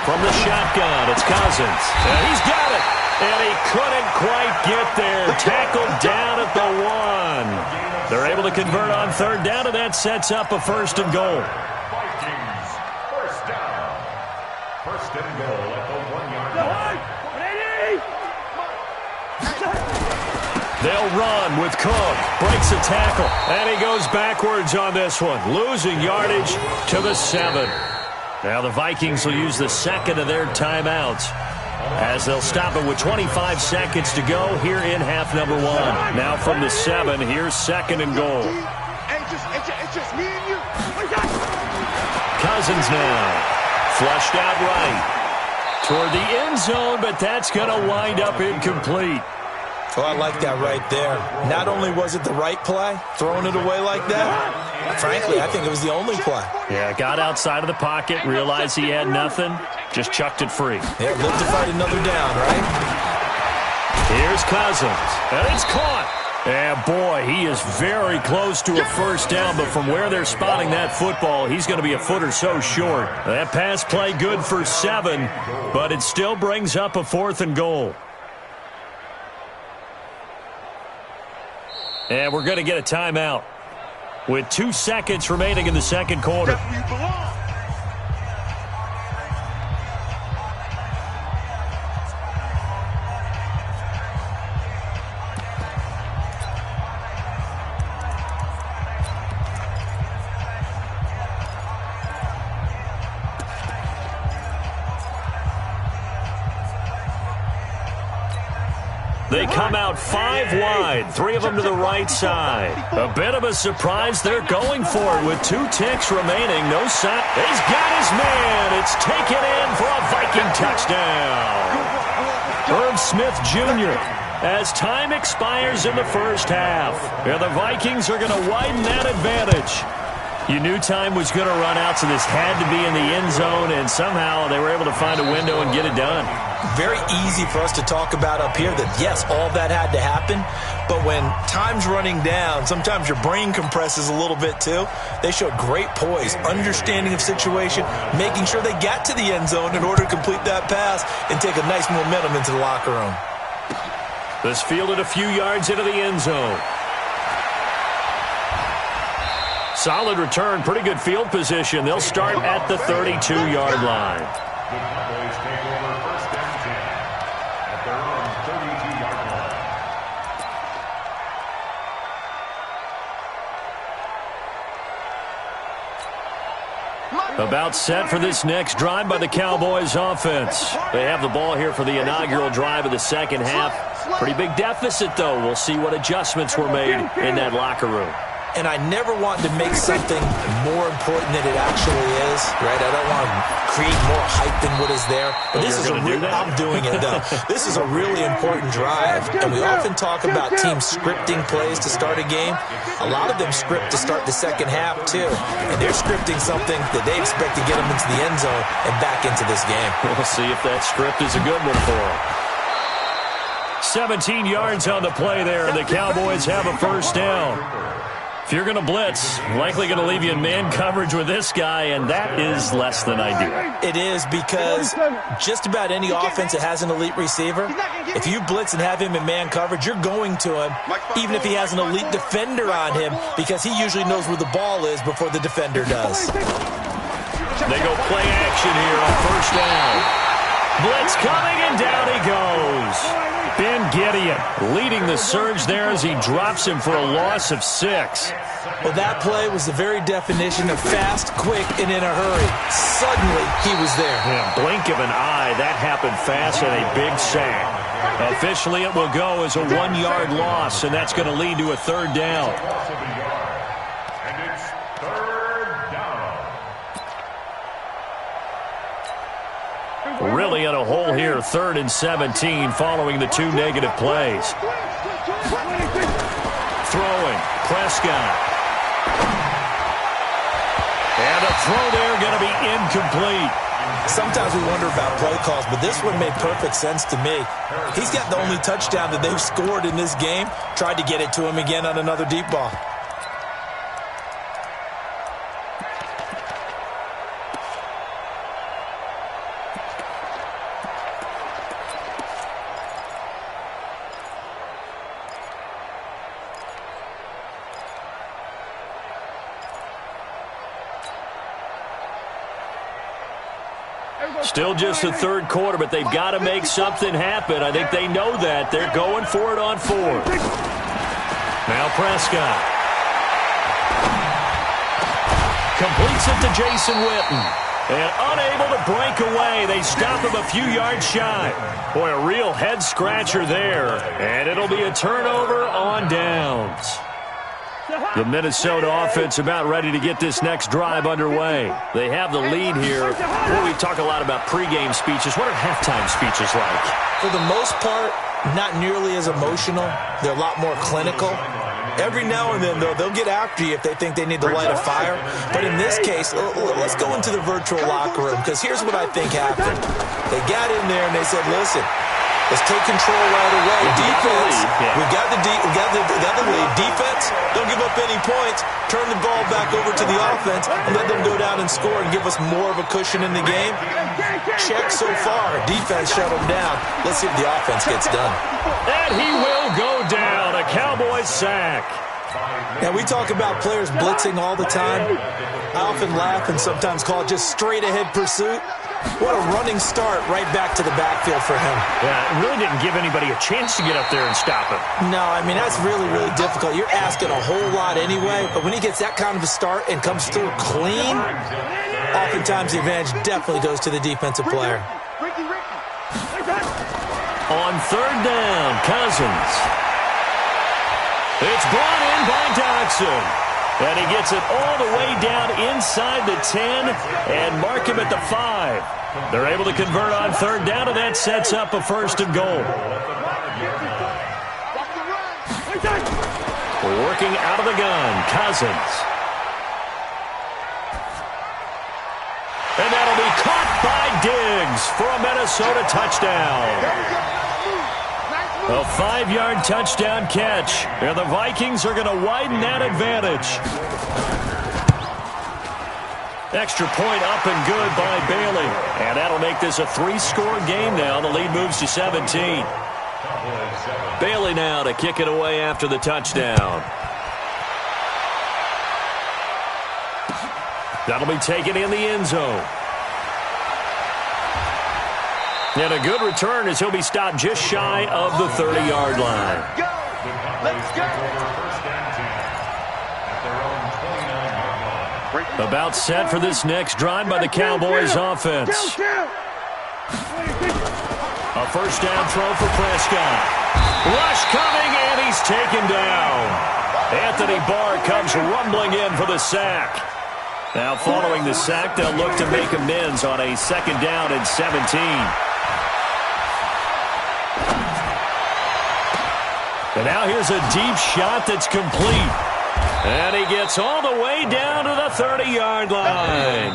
S1: From the shotgun, it's Cousins. And he's got it. And he couldn't quite get there. Tackled down at the 1. They're able to convert on 3rd down, and that sets up a 1st and goal.
S2: Vikings, 1st down. 1st and goal at the 1-yard line.
S1: They'll run with Cook. Breaks a tackle. And he goes backwards on this one. Losing yardage to the 7. Now the Vikings will use the 2nd of their timeouts as they'll stop it with 25 seconds to go here in half number 1. Now from the 7, here's 2nd and goal.
S4: It's just me and you.
S1: Cousins now. Flushed out right. Toward the end zone, but that's going to wind up incomplete.
S3: Oh, I like that right there. Not only was it the right play, throwing it away like that, frankly, I think it was the only play.
S1: Yeah, got outside of the pocket, realized he had nothing, just chucked it free.
S3: Yeah, live to fight another down, right?
S1: Here's Cousins, and it's caught. And boy, he is very close to a 1st down, but from where they're spotting that football, he's going to be a foot or so short. That pass play good for 7, but it still brings up a 4th and goal. And we're going to get a timeout with 2 seconds remaining in the 2nd quarter. They come out 5 wide, 3 of them to the right side. A bit of a surprise. They're going for it with 2 ticks remaining. No sack. He's got his man. It's taken in for a Viking touchdown. Herb Smith Jr. as time expires in the 1st half. And the Vikings are going to widen that advantage. You knew time was going to run out, so this had to be in the end zone, and somehow they were able to find a window and get it done.
S3: Very easy for us to talk about up here that, yes, all that had to happen, but when time's running down, sometimes your brain compresses a little bit too. They showed great poise, understanding of situation, making sure they got to the end zone in order to complete that pass and take a nice momentum into the locker room.
S1: This fielded a few yards into the end zone. Solid return, pretty good field position. They'll start at the 32-yard line.
S2: The Cowboys take over 1st and 10 at their own 32-yard line.
S1: About set for this next drive by the Cowboys offense. They have the ball here for the inaugural drive of the 2nd half. Pretty big deficit, though. We'll see what adjustments were made in that locker room.
S3: And I never want to make something more important than it actually is, right? I don't want to create more hype than what is there. But this is I'm doing it, though. This is a really important drive. And we often talk about teams scripting plays to start a game. A lot of them script to start the 2nd half, too. And they're scripting something that they expect to get them into the end zone and back into this game.
S1: We'll see if that script is a good one for them. 17 yards on the play there, and the Cowboys have a 1st down. If you're going to blitz, likely going to leave you in man coverage with this guy, and that is less than ideal.
S3: It is, because just about any offense that has an elite receiver, if you blitz and have him in man coverage, you're going to him, even if he has an elite defender on him, because he usually knows where the ball is before the defender does.
S1: They go play action here on 1st down. Blitz coming, and down he goes. Ben Gideon leading the surge there as he drops him for a loss of 6.
S3: Well, that play was the very definition of fast, quick, and in a hurry. Suddenly, he was there.
S1: Yeah, blink of an eye, that happened fast and a big sack. Officially, it will go as a 1-yard loss, and that's going to lead to a third down.
S2: And it's third down.
S1: Really in a hole here, 3rd and 17 following the 2 negative plays. Throwing, Prescott. And a throw there going to be incomplete.
S3: Sometimes we wonder about play calls, but this one made perfect sense to me. He's got the only touchdown that they've scored in this game. Tried to get it to him again on another deep ball.
S1: Still just the third quarter, but they've got to make something happen. I think they know that. They're going for it on 4th. Now Prescott. Completes it to Jason Witten. And unable to break away. They stop him a few yards shy. Boy, a real head-scratcher there. And it'll be a turnover on downs. The Minnesota offense about ready to get this next drive underway. They have the lead here. Well, we talk a lot about pregame speeches. What are halftime speeches like?
S3: For the most part, not nearly as emotional. They're a lot more clinical. Every now and then, though, they'll get after you if they think they need to light a fire. But in this case, let's go into the virtual locker room, because here's what I think happened. They got in there and they said, listen, let's take control right away. Defense, we got the lead. Defense, don't give up any points. Turn the ball back over to the offense and let them go down and score and give us more of a cushion in the game. Check so far. Defense shut them down. Let's see if the offense gets done.
S1: And he will go down. A Cowboys sack.
S3: Now, we talk about players blitzing all the time. I often laugh and sometimes call it just straight-ahead pursuit. What a running start right back to the backfield for him.
S1: Yeah, it really didn't give anybody a chance to get up there and stop him.
S3: No, I mean, that's really, really difficult. You're asking a whole lot anyway, but when he gets that kind of a start and comes through clean, oftentimes the advantage definitely goes to the defensive player.
S1: On 3rd down, Cousins. It's brought in by Dodson. And he gets it all the way down inside the 10 and mark him at the 5. They're able to convert on 3rd down, and that sets up a 1st and goal. Working out of the gun, Cousins. And that'll be caught by Diggs for a Minnesota touchdown. A 5-yard touchdown catch. And the Vikings are going to widen that advantage. Extra point up and good by Bailey. And that'll make this a 3-score game now. The lead moves to 17. Bailey now to kick it away after the touchdown. That'll be taken in the end zone. And a good return as he'll be stopped just shy of the 30-yard line.
S4: Let's go.
S1: About set for this next drive by the Cowboys offense. A 1st down throw for Prescott. Rush coming, and he's taken down. Anthony Barr comes rumbling in for the sack. Now following the sack, they'll look to make amends on a 2nd down and 17. And now here's a deep shot that's complete. And he gets all the way down to the 30-yard line.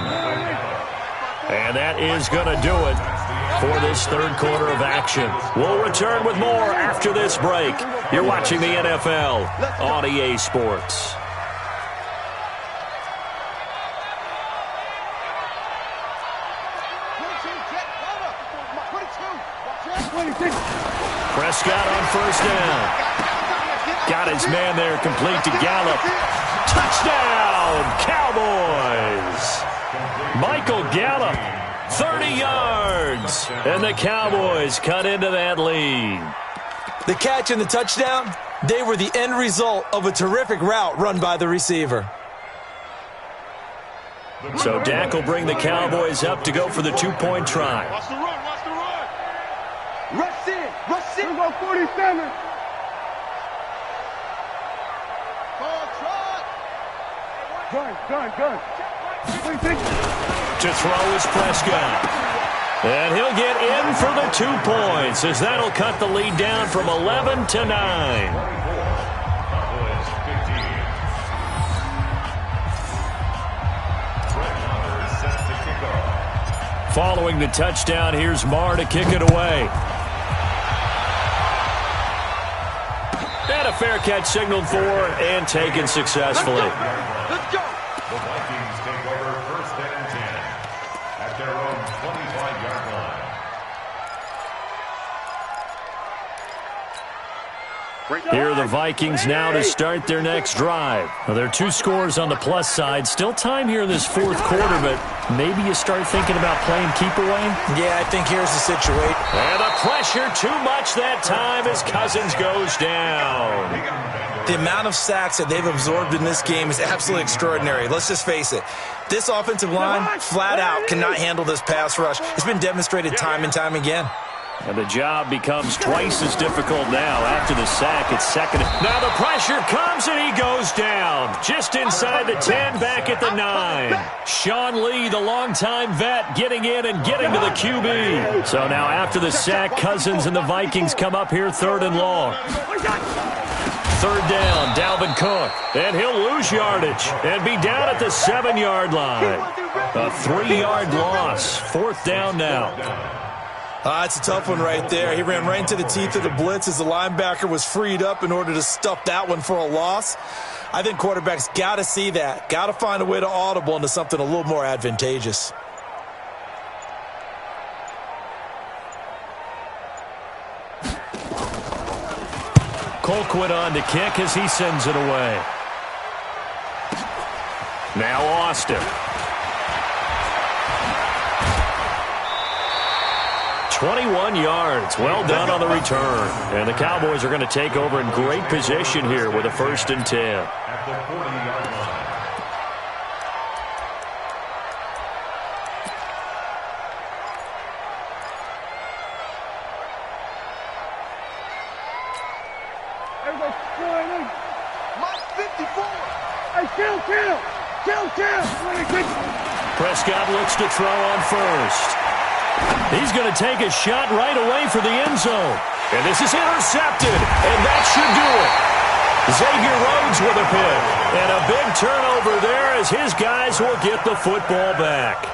S1: And that is going to do it for this 3rd quarter of action. We'll return with more after this break. You're watching the NFL on EA Sports. Prescott on 1st down. Got his man there, complete to Gallup. Touchdown, Cowboys! Michael Gallup, 30 yards. And the Cowboys cut into that lead.
S3: The catch and the touchdown, they were the end result of a terrific route run by the receiver.
S1: So Dak will bring the Cowboys up to go for the 2-point try.
S4: Watch the run, watch the run. Rush in. Rush it. Here we go, 47. Gun.
S1: To throw is Prescott. And he'll get in for the 2 points, as that'll cut the lead down from 11 to 9. Following the touchdown, here's Marr to kick it away. And a fair catch signaled for and taken successfully.
S4: Let's go.
S2: The Vikings take over 1st and 10 at their own 25-yard line.
S1: Here are the Vikings now to start their next drive. Now, there are 2 scores on the plus side. Still time here in this 4th quarter, but maybe you start thinking about playing keep away?
S3: Yeah, I think here's the situation.
S1: And the pressure too much that time as Cousins goes down.
S3: The amount of sacks that they've absorbed in this game is absolutely extraordinary. Let's just face it. This offensive line, flat out, cannot handle this pass rush. It's been demonstrated time and time again.
S1: And the job becomes twice as difficult now after the sack. It's second. Now the pressure comes and he goes down. Just inside the 10, back at the 9. Sean Lee, the longtime vet, getting in and getting to the QB. So now after the sack, Cousins and the Vikings come up here 3rd and long. 3rd down, Dalvin Cook. And he'll lose yardage and be down at the 7-yard line. A 3-yard loss. 4th down now.
S3: It's a tough one right there. He ran right into the teeth of the blitz as the linebacker was freed up in order to stuff that one for a loss. I think quarterbacks got to see that. Got to find a way to audible into something a little more advantageous.
S1: Colquitt on to kick as he sends it away. Now Austin. 21 yards. Well done on the return. And the Cowboys are going to take over in great position here with a 1st and 10.
S2: At the 40-yard line.
S4: Mike 54. Hey, kill.
S1: Prescott looks to throw on 1st. He's going to take a shot right away for the end zone. And this is intercepted, and that should do it. Xavier Rhodes with a pick. And a big turnover there as his guys will get the football back.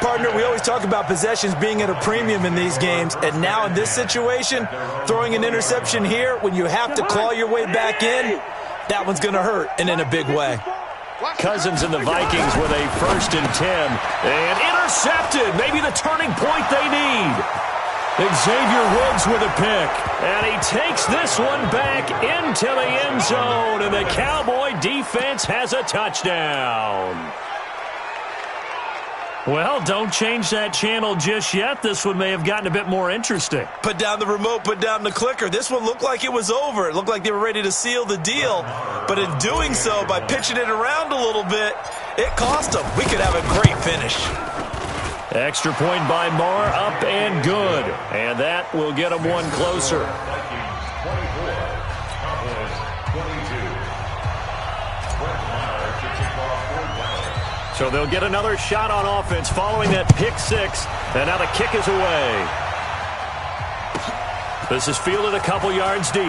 S3: Partner, we always talk about possessions being at a premium in these games, and now in this situation, throwing an interception here when you have to claw your way back in, that one's going to hurt, and in a big way.
S1: Cousins and the Vikings with a 1st and 10. And intercepted. Maybe the turning point they need. Xavier Woods with a pick. And he takes this one back into the end zone. And the Cowboy defense has a touchdown. Well, don't change that channel just yet. This one may have gotten a bit more interesting.
S3: Put down the remote, put down the clicker. This one looked like it was over. It looked like they were ready to seal the deal. But in doing so, by pitching it around a little bit, it cost them. We could have a great finish.
S1: Extra point by Marr, up and good. And that will get them one closer.
S2: Vikings 24, Cowboys 22. Brett Maher to kick off 4th down.
S1: So they'll get another shot on offense following that pick 6. And now the kick is away. This is fielded a couple yards deep.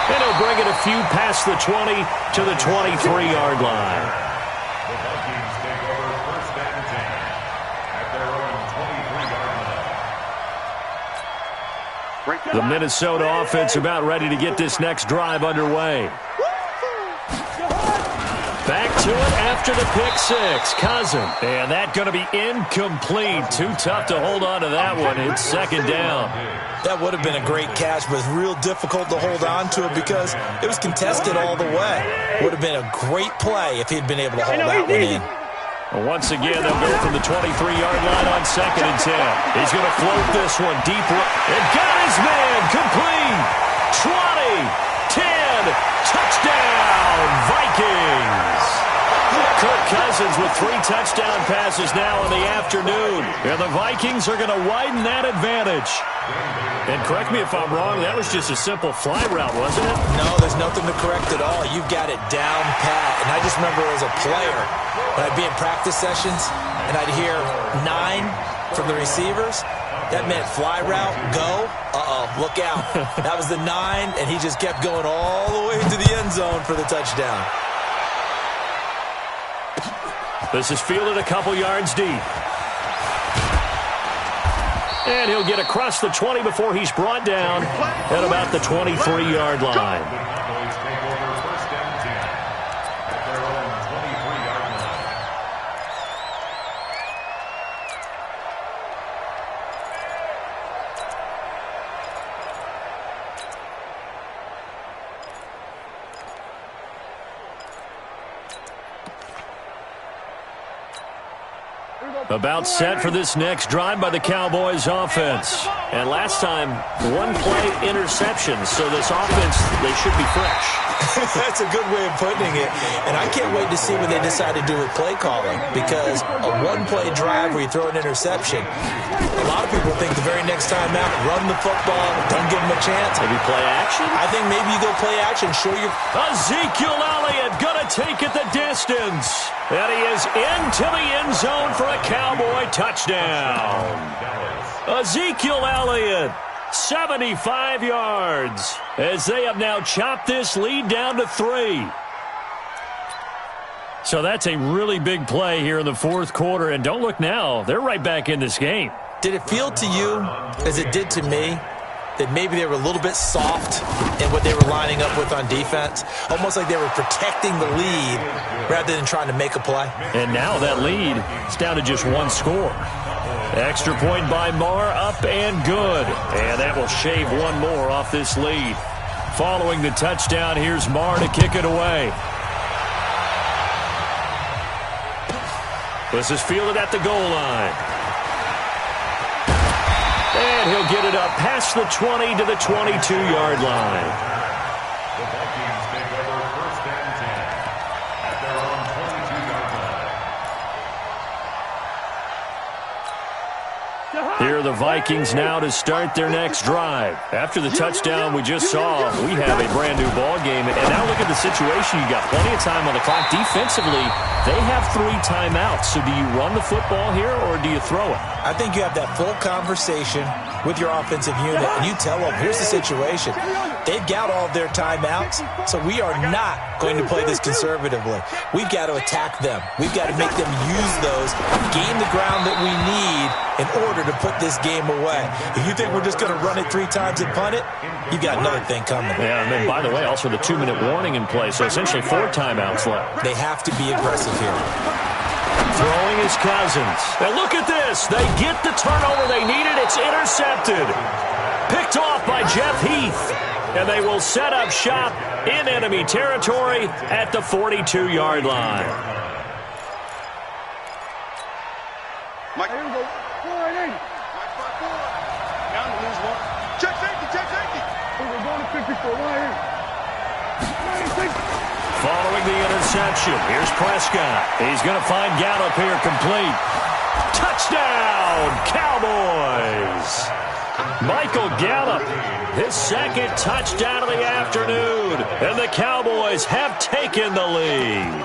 S1: And he'll bring it a few past the 20 to the 23-yard line.
S2: The Vikings take over 1st and 10 at their own 23-yard line.
S1: The Minnesota offense about ready to get this next drive underway. Back to it after the pick 6. Cousin. And that going to be incomplete. Too tough to hold on to that one. It's 2nd down.
S3: That would have been a great catch, but it's real difficult to hold on to it because it was contested all the way. Would have been a great play if he'd been able to hold that one in.
S1: Well, once again, they'll go from the 23-yard line on 2nd and 10. He's going to float this one deep. And got his man complete. 20, 10, touchdown, Vikings. Kirk Cousins with 3 touchdown passes now in the afternoon. And the Vikings are going to widen that advantage. And correct me if I'm wrong, that was just a simple fly route, wasn't it?
S3: No, there's nothing to correct at all. You've got it down pat. And I just remember as a player, when I'd be in practice sessions, and I'd hear 9 from the receivers, that meant fly route, go, look out. That was the 9, and he just kept going all the way to the end zone for the touchdown.
S1: This is fielded a couple yards deep. And he'll get across the 20 before he's brought down at about the 23-yard line. About set for this next drive by the Cowboys offense. And last time, 1-play interception. So this offense, they should be fresh.
S3: That's a good way of putting it. And I can't wait to see what they decide to do with play calling. Because a 1-play drive where you throw an interception, a lot of people think the very next time out, run the football, don't give them a chance.
S1: Maybe play action?
S3: I think maybe you go play action, show your...
S1: Ezekiel Elliott gonna take it the distance. And he is into the end zone for a Cowboy touchdown. Ezekiel Elliott, 75 yards, as they have now chopped this lead down to 3. So that's a really big play here in the fourth quarter. And don't look now, they're right back in this game.
S3: Did it feel to you, as it did to me, that maybe they were a little bit soft in what they were lining up with on defense? Almost like they were protecting the lead rather than trying to make a play.
S1: And now that lead is down to just 1 score. Extra point by Marr, up and good. And that will shave 1 more off this lead. Following the touchdown, here's Marr to kick it away. This is fielded at the goal line. And he'll get it up past the 20 to the 22-yard line.
S2: The Vikings take over first and 10 at their own 22-yard line.
S1: Here are the Vikings now to start their next drive. After the touchdown we just saw, we have a brand-new ball game. And now look at the situation. You got plenty of time on the clock. Defensively, they have 3 timeouts. So do you run the football here or do you throw it?
S3: I think you have that full conversation with your offensive unit, and you tell them, here's the situation. They've got all of their timeouts, so we are not going to play this conservatively. We've got to attack them. We've got to make them use those, gain the ground that we need in order to put this game away. If you think we're just going to run it 3 times and punt it, you've got another thing coming.
S1: Yeah, and then, by the way, also the 2-minute warning in play, so essentially 4 timeouts left.
S3: They have to be aggressive here.
S1: Throwing is Cousins. And look at this. They get the turnover they needed. It's intercepted. Picked off by Jeff Heath. And they will set up shop in enemy territory at the 42-yard line.
S4: Mike, here we go. 480. Mike, 5-4. Down to lose 1. Check safety, check safety. We're going to 54. 180.
S1: Following the interception, here's Prescott. He's going to find Gallup here complete. Touchdown, Cowboys! Michael Gallup, his 2nd touchdown of the afternoon. And the Cowboys have taken the lead.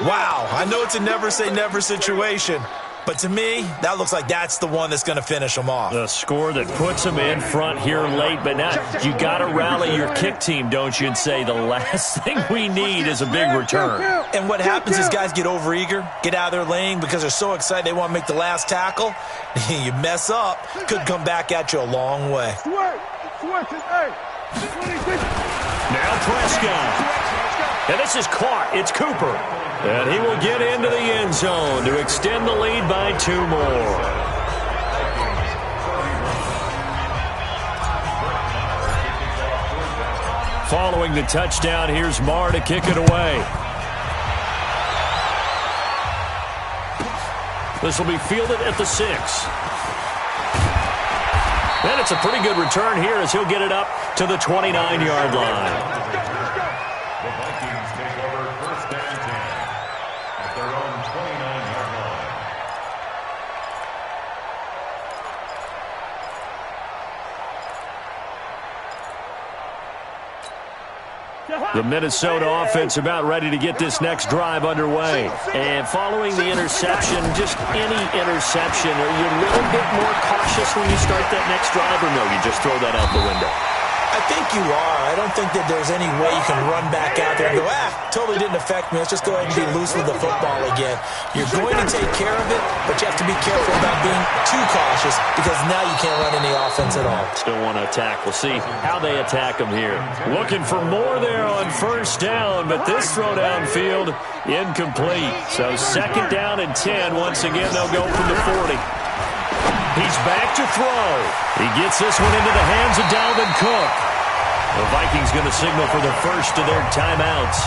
S3: Wow, I know it's a never-say-never situation, but to me, that looks like that's the one that's going to finish them off.
S1: The score that puts them in front here late, but now you got to rally your kick team, don't you, and say the last thing we need is a big return.
S3: And what happens is guys get overeager, get out of their lane because they're so excited they want to make the last tackle. You mess up, could come back at you a long way.
S1: Now Prescott. And this is caught. It's Cooper. And he will get into the end zone to extend the lead by 2 more. Following the touchdown, here's Marr to kick it away. This will be fielded at the 6. And it's a pretty good return here as he'll get it up to the 29-yard line.
S2: The Vikings take over first and 10
S1: The Minnesota offense about ready to get this next drive underway. And following the interception, just any interception, are you a little bit more cautious when you start that next drive, or no, you just throw that out the window?
S3: I think you are. I don't think that there's any way you can run back out there and go, totally didn't affect me. Let's just go ahead and be loose with the football again. You're going to take care of it, but you have to be careful about being too cautious because now you can't run any offense at all.
S1: Still want to attack. We'll see how they attack them here. Looking for more there on first down, but this throw downfield incomplete. So second down and 10. Once again, they'll go from the 40. He's back to throw. He gets this one into the hands of Dalvin Cook. The Vikings going to signal for the first of their timeouts,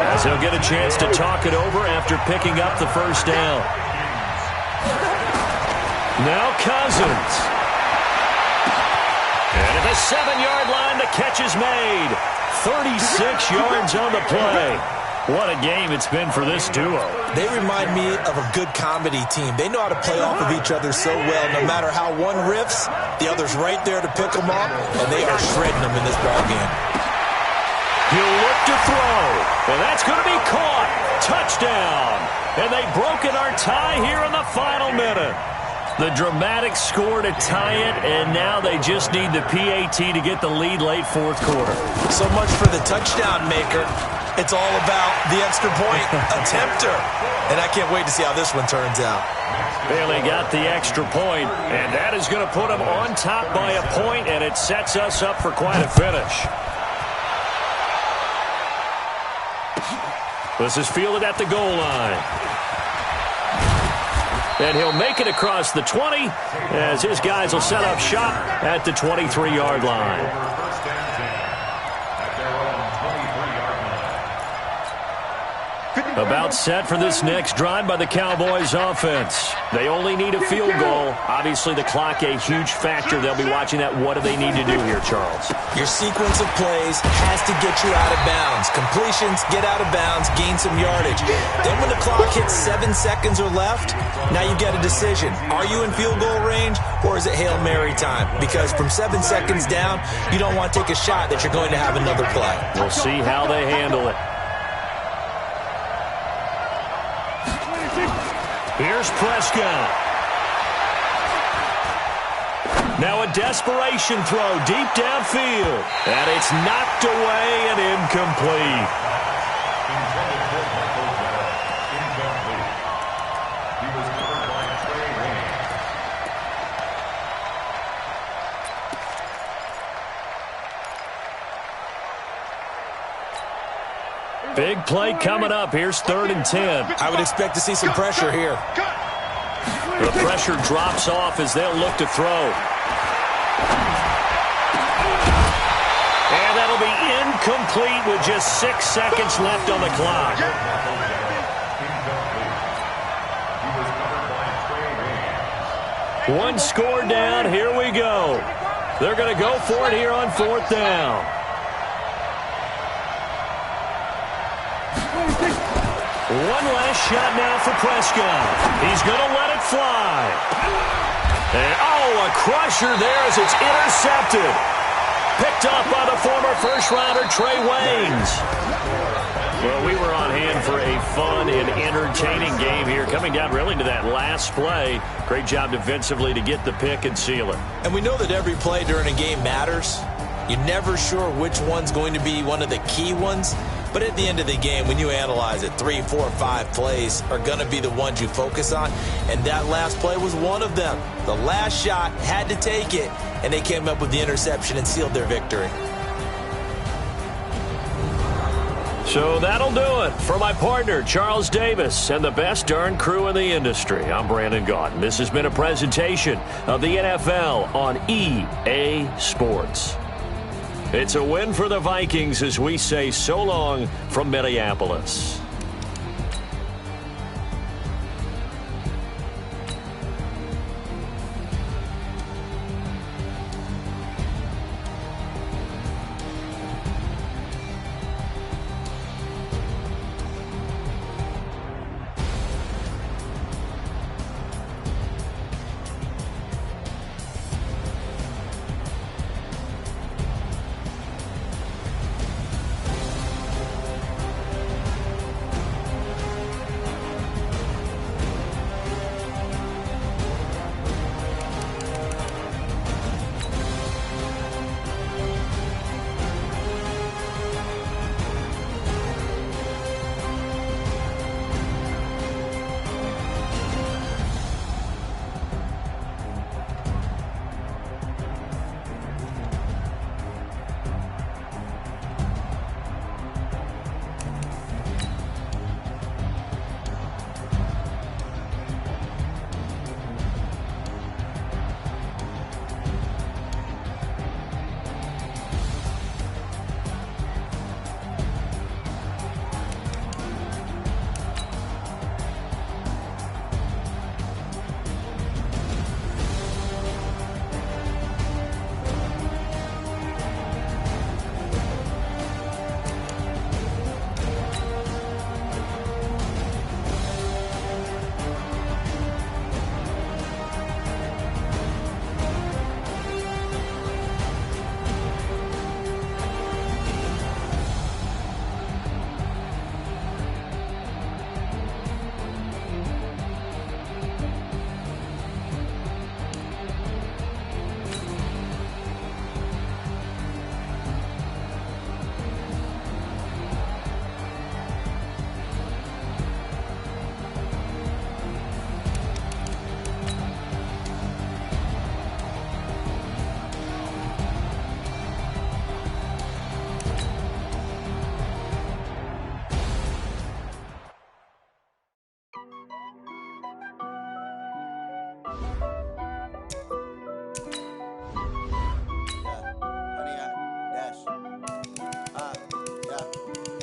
S1: as he'll get a chance to talk it over after picking up the first down. Now Cousins. And at the 7-yard line, the catch is made. 36 yards on the play. What a game it's been for this duo.
S3: They remind me of a good comedy team. They know how to play off of each other so well. No matter how one riffs, the other's right there to pick them up, and they are shredding them in this ballgame.
S1: He'll look to throw, and that's going to be caught. Touchdown. And they've broken our tie here in the final minute. The dramatic score to tie it, and now they just need the PAT to get the lead late fourth quarter.
S3: So much for the touchdown maker. It's all about the extra point attempter. And I can't wait to see how this one turns out.
S1: Bailey got the extra point, and that is going to put them on top by a point, and it sets us up for quite a finish. This is fielded at the goal line. And he'll make it across the 20 as his guys will set up shop at the 23-yard line. About set for this next drive by the Cowboys offense. They only need a field goal. Obviously, the clock a huge factor. They'll be watching that. What do they need to do here, Charles?
S3: Your sequence of plays has to get you out of bounds. Completions, get out of bounds, gain some yardage. Then when the clock hits 7 seconds or left, now you get a decision. Are you in field goal range, or is it Hail Mary time? Because from 7 seconds down, you don't want to take a shot that you're going to have another play.
S1: We'll see how they handle it. Here's Prescott. Now a desperation throw deep downfield. And it's knocked away and incomplete.
S2: He was covered by Trey Wayne.
S1: Big play coming up. Here's 3rd and 10.
S3: I would expect to see some pressure here.
S1: The pressure drops off as they'll look to throw. And that'll be incomplete with just 6 seconds left on the clock. One score down. Here we go. They're going to go for it here on 4th down. One last shot now for Prescott. He's going to let it fly. And, a crusher there as it's intercepted. Picked up by the former first-rounder Trey Waynes. Well, we were on hand for a fun and entertaining game here, coming down really to that last play. Great job defensively to get the pick and seal it.
S3: And we know that every play during a game matters. You're never sure which one's going to be one of the key ones. But at the end of the game, when you analyze it, 3, 4, 5 plays are going to be the ones you focus on. And that last play was one of them. The last shot had to take it, and they came up with the interception and sealed their victory.
S1: So that'll do it for my partner, Charles Davis, and the best darn crew in the industry. I'm Brandon Gaudin. This has been a presentation of the NFL on EA Sports. It's a win for the Vikings as we say so long from Minneapolis.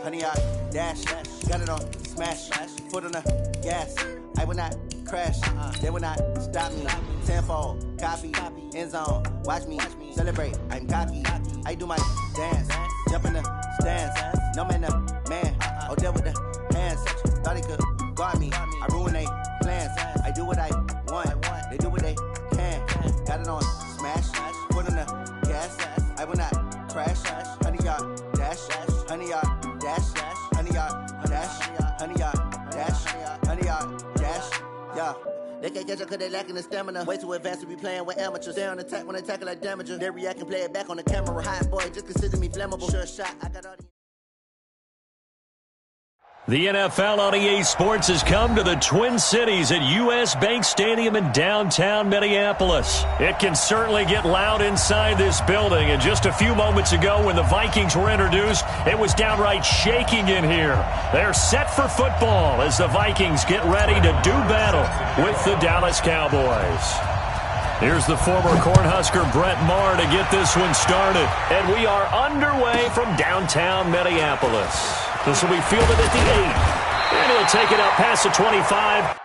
S5: honey, I dash. Got it on smash. Foot on the gas. I will not crash. They will not stop me. Tenfold, copy, end zone. Watch me celebrate. I'm cocky. I do my dance. Jump in the stands. No man, the man. Oh, there with the hands. Thought he could guard me. I ruin they plans. I do what I want. They do what they can. Got it on smash. Foot on the gas. I will not crash. Honey, y'all dash. Honey, y'all dash. Honey, y'all dash. Honey, y'all dash. Honey, y'all dash. Yeah. They can't catch up cause they lacking the stamina. Way too advanced to be playing with amateurs. They on attack when they tackle like damager. They react and play it back on the camera. Hot boy, just consider me flammable. Sure shot, I got all the...
S1: The NFL on EA Sports has come to the Twin Cities at US Bank Stadium in downtown Minneapolis. It can certainly get loud inside this building, and just a few moments ago when the Vikings were introduced, it was downright shaking in here. They're set for football as the Vikings get ready to do battle with the Dallas Cowboys. Here's the former Cornhusker Brett Maher to get this one started. And we are underway from downtown Minneapolis. This will be fielded at the 8. And he'll take it out past the 25.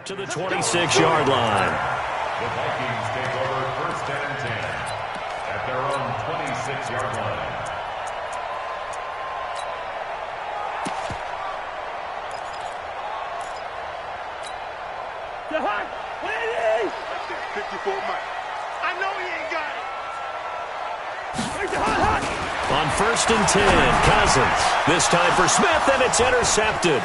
S1: To the 26-yard line.
S2: The Vikings take over first and 10 at their own 26-yard line.
S4: The hot ladies! 54 Mike. I know he ain't got it. Where's the hot?
S1: On first and 10, Cousins. This time for Smith, and it's intercepted.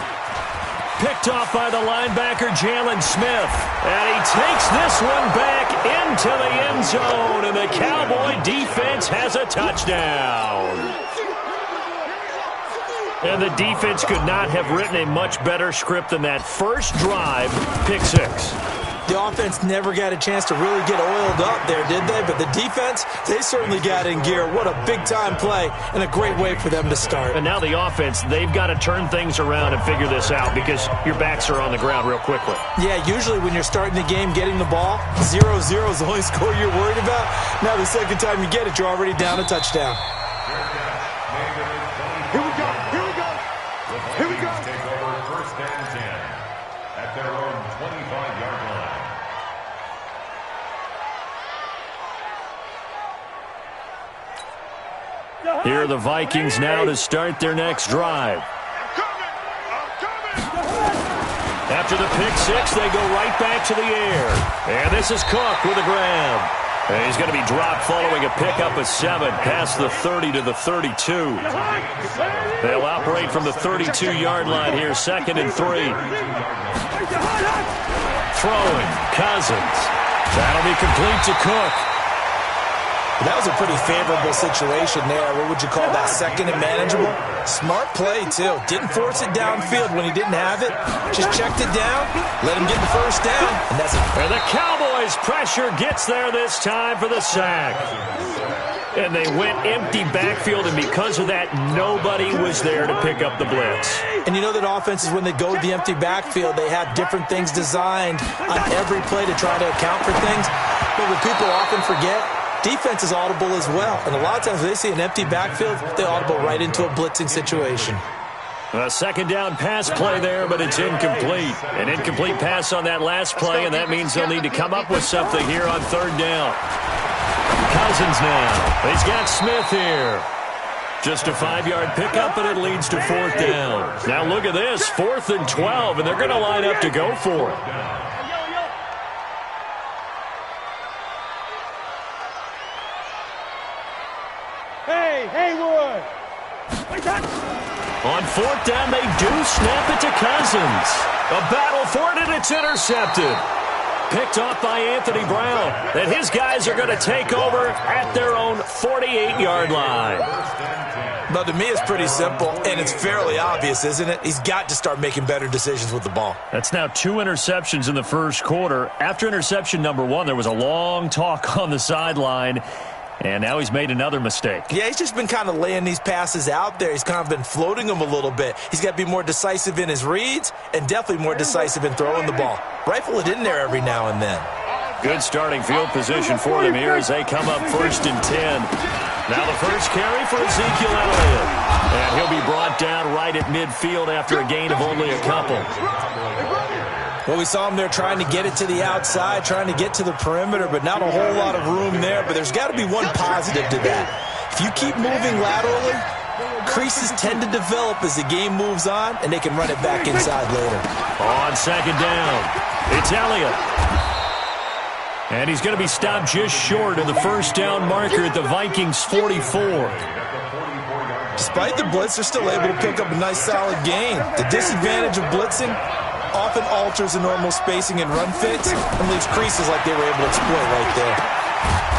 S1: Picked off by the linebacker, Jalen Smith. And he takes this one back into the end zone, and the Cowboy defense has a touchdown. And the defense could not have written a much better script than that first drive, pick six.
S3: The offense never got a chance to really get oiled up there, did they? But the defense, they certainly got in gear. What a big-time play and a great way for them to start.
S1: And now the offense, they've got to turn things around and figure this out because your backs are on the ground real quickly.
S3: Yeah, usually when you're starting the game getting the ball, 0-0 is the only score you're worried about. Now the second time you get it, you're already down a touchdown.
S4: Here we go. Here we go. Here we go.
S2: Take over first and 10 at their own 25-yard line.
S1: Here are the Vikings now to start their next drive. After the pick six, they go right back to the air. And this is Cook with a grab. And he's going to be dropped following a pickup of 7 past the 30 to the 32. They'll operate from the 32-yard line here, second and 3. Throwing, Cousins. That'll be complete to Cook.
S3: That was a pretty favorable situation there. What would you call that? Second and manageable? Smart play, too. Didn't force it downfield when he didn't have it. Just checked it down, let him get the first down, and that's it.
S1: And the Cowboys' pressure gets there this time for the sack. And they went empty backfield, and because of that, nobody was there to pick up the blitz.
S3: And you know that offenses, when they go to the empty backfield, they have different things designed on every play to try to account for things. But what people often forget, defense is audible as well. And a lot of times when they see an empty backfield, they audible right into a blitzing situation.
S1: A second down pass play there, but it's incomplete. An incomplete pass on that last play, and that means they'll need to come up with something here on third down. Cousins now. He's got Smith here. Just a 5-yard pickup, and it leads to fourth down. Now look at this, 4th and 12, and they're going to line up to go for it.
S4: Hey, Haywood.
S1: On fourth down, they do snap it to Cousins. A battle for it, and it's intercepted. Picked off by Anthony Brown. And his guys are going to take over at their own 48-yard line.
S3: Well, to me, it's pretty simple, and it's fairly obvious, isn't it? He's got to start making better decisions with the ball.
S1: That's now 2 interceptions in the first quarter. After interception number 1, there was a long talk on the sideline, and now he's made another mistake.
S3: Yeah, he's just been kind of laying these passes out there. He's kind of been floating them a little bit. He's got to be more decisive in his reads and definitely more decisive in throwing the ball. Rifle it in there every now and then.
S1: Good starting field position for them here as they come up 1st and 10. Now the first carry for Ezekiel Elliott. And he'll be brought down right at midfield after a gain of only a couple.
S3: Well, we saw him there trying to get it to the outside, trying to get to the perimeter, but not a whole lot of room there. But there's got to be one positive to that. If you keep moving laterally, creases tend to develop as the game moves on, and they can run it back inside later.
S1: On 2nd down, it's Elliott. And he's going to be stopped just short of the first down marker at the Vikings' 44.
S3: Despite the blitz, they're still able to pick up a nice, solid gain. The disadvantage of blitzing often alters the normal spacing and run fits and leaves creases like they were able to exploit right there.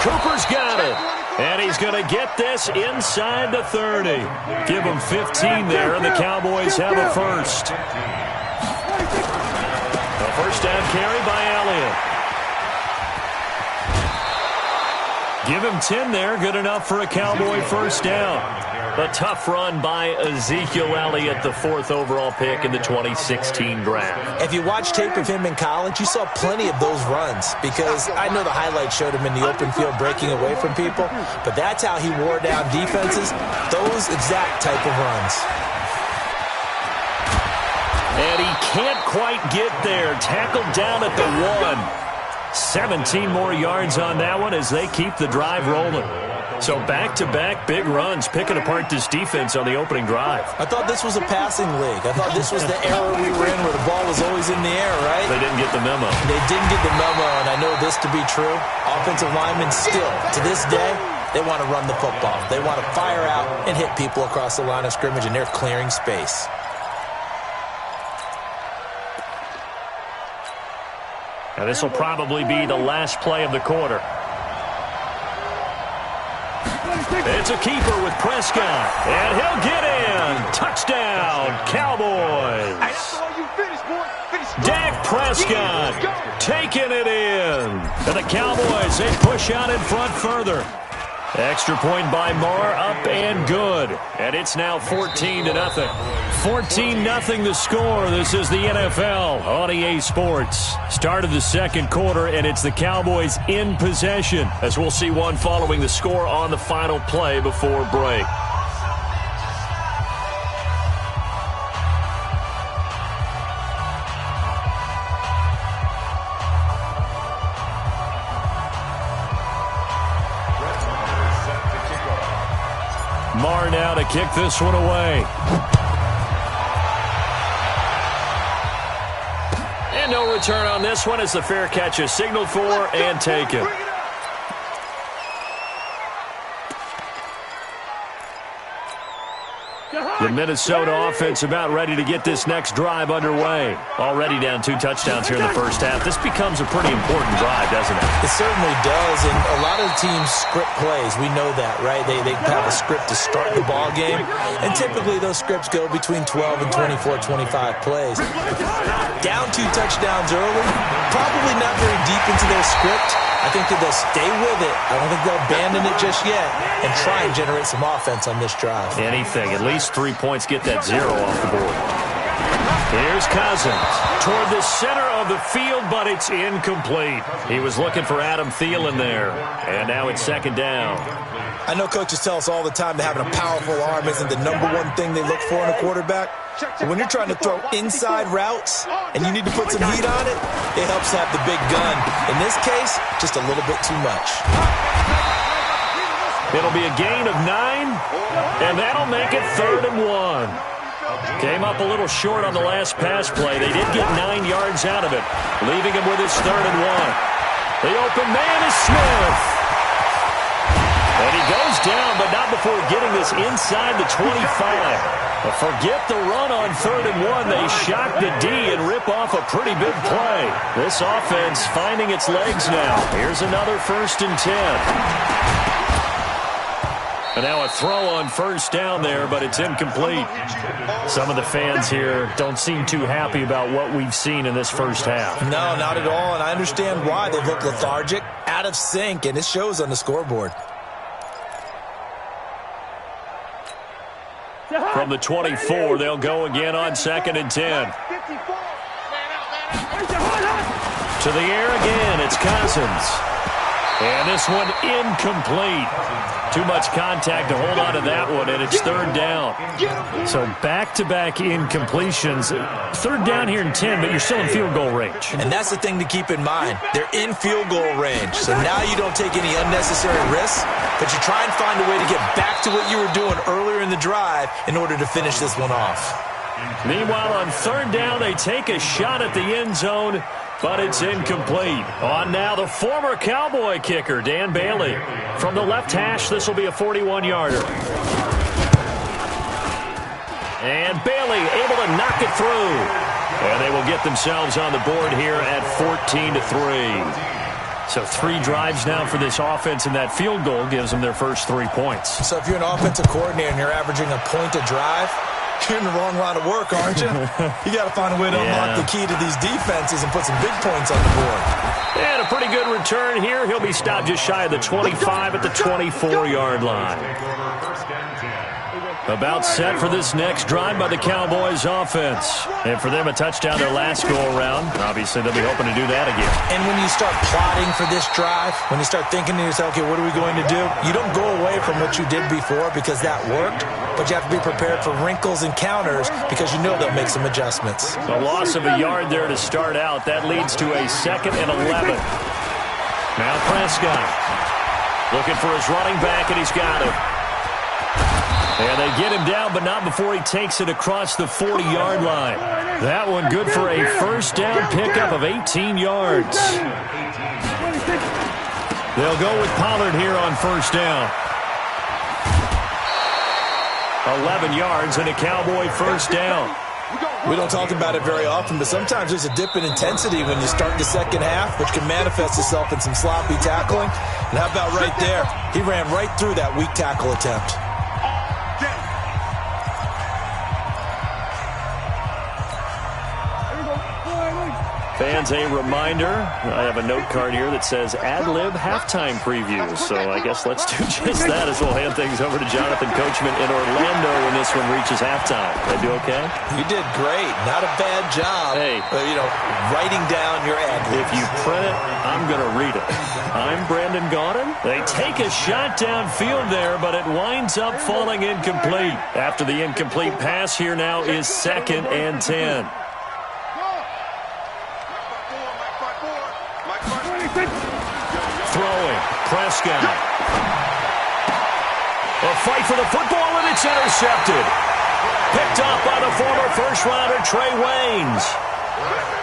S1: Cooper's got it. And he's going to get this inside the 30. Give him 15 there, and the Cowboys have a first. A first down carry by Elliott. Give him 10 there, good enough for a Cowboy first down. A tough run by Ezekiel Elliott, the 4th overall pick in the 2016 draft.
S3: If you watch tape of him in college, you saw plenty of those runs because I know the highlights showed him in the open field breaking away from people, but that's how he wore down defenses, those exact type of runs.
S1: And he can't quite get there. Tackled down at the 1. 17 more yards on that one as they keep the drive rolling. So back-to-back big runs, picking apart this defense on the opening drive.
S3: I thought this was a passing league. I thought this was the era we were in where the ball was always in the air, right?
S1: They didn't get the memo.
S3: They didn't get the memo, and I know this to be true. Offensive linemen still, to this day, they want to run the football. They want to fire out and hit people across the line of scrimmage, and they're clearing space.
S1: Now this will probably be the last play of the quarter. It's a keeper with Prescott, and he'll get in. Touchdown, Cowboys. Dak Prescott taking it in. And the Cowboys, they push out in front further. Extra point by Marr, up and good. And it's now 14-0. 14-0 the score. This is the NFL on EA Sports. Start of the second quarter, and it's the Cowboys in possession, as we'll see one following the score on the final play before break. Marr now to kick this one away. And no return on this one as the fair catch is signaled for and taken. The Minnesota offense about ready to get this next drive underway. Already down 2 touchdowns here in the first half. This becomes a pretty important drive, doesn't it?
S3: It certainly does, and a lot of the teams script plays. We know that, right? They have a script to start the ball game, and typically those scripts go between 12 and 24, 25 plays. Down 2 touchdowns early, probably not very deep into their script. I think that they'll stay with it. I don't think they'll abandon it just yet and try and generate some offense on this drive.
S1: Anything. At least 3 points, get that 0 off the board. Here's Cousins toward the center of the field, but it's incomplete. He was looking for Adam Thielen there, and now it's 2nd down.
S3: I know coaches tell us all the time that having a powerful arm isn't the #1 thing they look for in a quarterback. But when you're trying to throw inside routes and you need to put some heat on it, it helps to have the big gun. In this case, just a little bit too much.
S1: It'll be a gain of 9, and that'll make it 3rd and 1. Came up a little short on the last pass play. They did get 9 yards out of it, leaving him with his 3rd and 1. The open man is Smith. And he goes down, but not before getting this inside the 25. But forget the run on 3rd and 1. They shock the D and rip off a pretty big play. This offense finding its legs now. Here's another 1st and 10. And now a throw on 1st down there, but it's incomplete. Some of the fans here don't seem too happy about what we've seen in this first half.
S3: No, not at all, and I understand why. They look lethargic, out of sync, and it shows on the scoreboard.
S1: From the 24, they'll go again on 2nd and 10. To the air again, it's Cousins. And this one incomplete. Too much contact to hold on to that one, and it's 3rd down. So back-to-back incompletions. 3rd down here in 10, but you're still in field goal range.
S3: And that's the thing to keep in mind. They're in field goal range. So now you don't take any unnecessary risks, but you try and find a way to get back to what you were doing earlier in the drive in order to finish this one off.
S1: Meanwhile, on 3rd down, they take a shot at the end zone, but it's incomplete. On now, the former Cowboy kicker, Dan Bailey. From the left hash, this will be a 41-yarder. And Bailey able to knock it through. And they will get themselves on the board here at 14-3. So 3 drives now for this offense, and that field goal gives them their first 3 points.
S3: So if you're an offensive coordinator and you're averaging a point a drive, you're in the wrong line of work, aren't you? You got to find a way to unlock the key to these defenses and put some big points on the board.
S1: And a pretty good return here. He'll be stopped just shy of the 25 at the 24-yard line. About set for this next drive by the Cowboys offense. And for them, a touchdown their last go-around. Obviously, they'll be hoping to do that again.
S3: And when you start plotting for this drive, when you start thinking to yourself, okay, what are we going to do? You don't go away from what you did before because that worked, but you have to be prepared for wrinkles and counters because you know they'll make some adjustments.
S1: A loss of a yard there to start out. That leads to a 2nd and 11. Now Prescott looking for his running back, and he's got him. And they get him down, but not before he takes it across the 40-yard line. That one good for a 1st down pickup of 18 yards. They'll go with Pollard here on 1st down. 11 yards and a Cowboy 1st down.
S3: We don't talk about it very often, but sometimes there's a dip in intensity when you start the second half, which can manifest itself in some sloppy tackling. And how about right there? He ran right through that weak tackle attempt.
S1: Fans, a reminder, I have a note card here that says ad-lib halftime previews. So I guess let's do just that as we'll hand things over to Jonathan Coachman in Orlando when this one reaches halftime. Did I do okay?
S3: You did great. Not a bad job.
S1: Hey.
S3: Writing down your ad-libs.
S1: If you print it, I'm going to read it. I'm Brandon Gaudin. They take a shot downfield there, but it winds up falling incomplete. After the incomplete pass, here now is 2nd and 10. Throwing, Prescott. A fight for the football, and it's intercepted. Picked off by the former first-rounder Trey Waynes.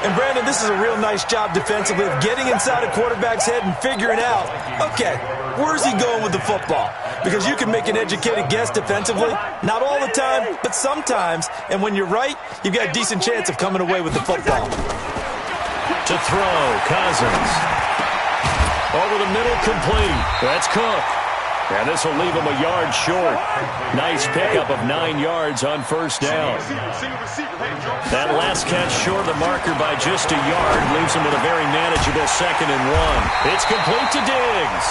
S3: And, Brandon, this is a real nice job defensively of getting inside a quarterback's head and figuring out, okay, where's he going with the football? Because you can make an educated guess defensively. Not all the time, but sometimes. And when you're right, you've got a decent chance of coming away with the football.
S1: To throw, Cousins. Over the middle, complete. That's Cook. And this will leave him a yard short. Nice pickup of 9 yards on 1st down. That last catch short of the marker by just a yard leaves him with a very manageable 2nd and 1. It's complete to Diggs.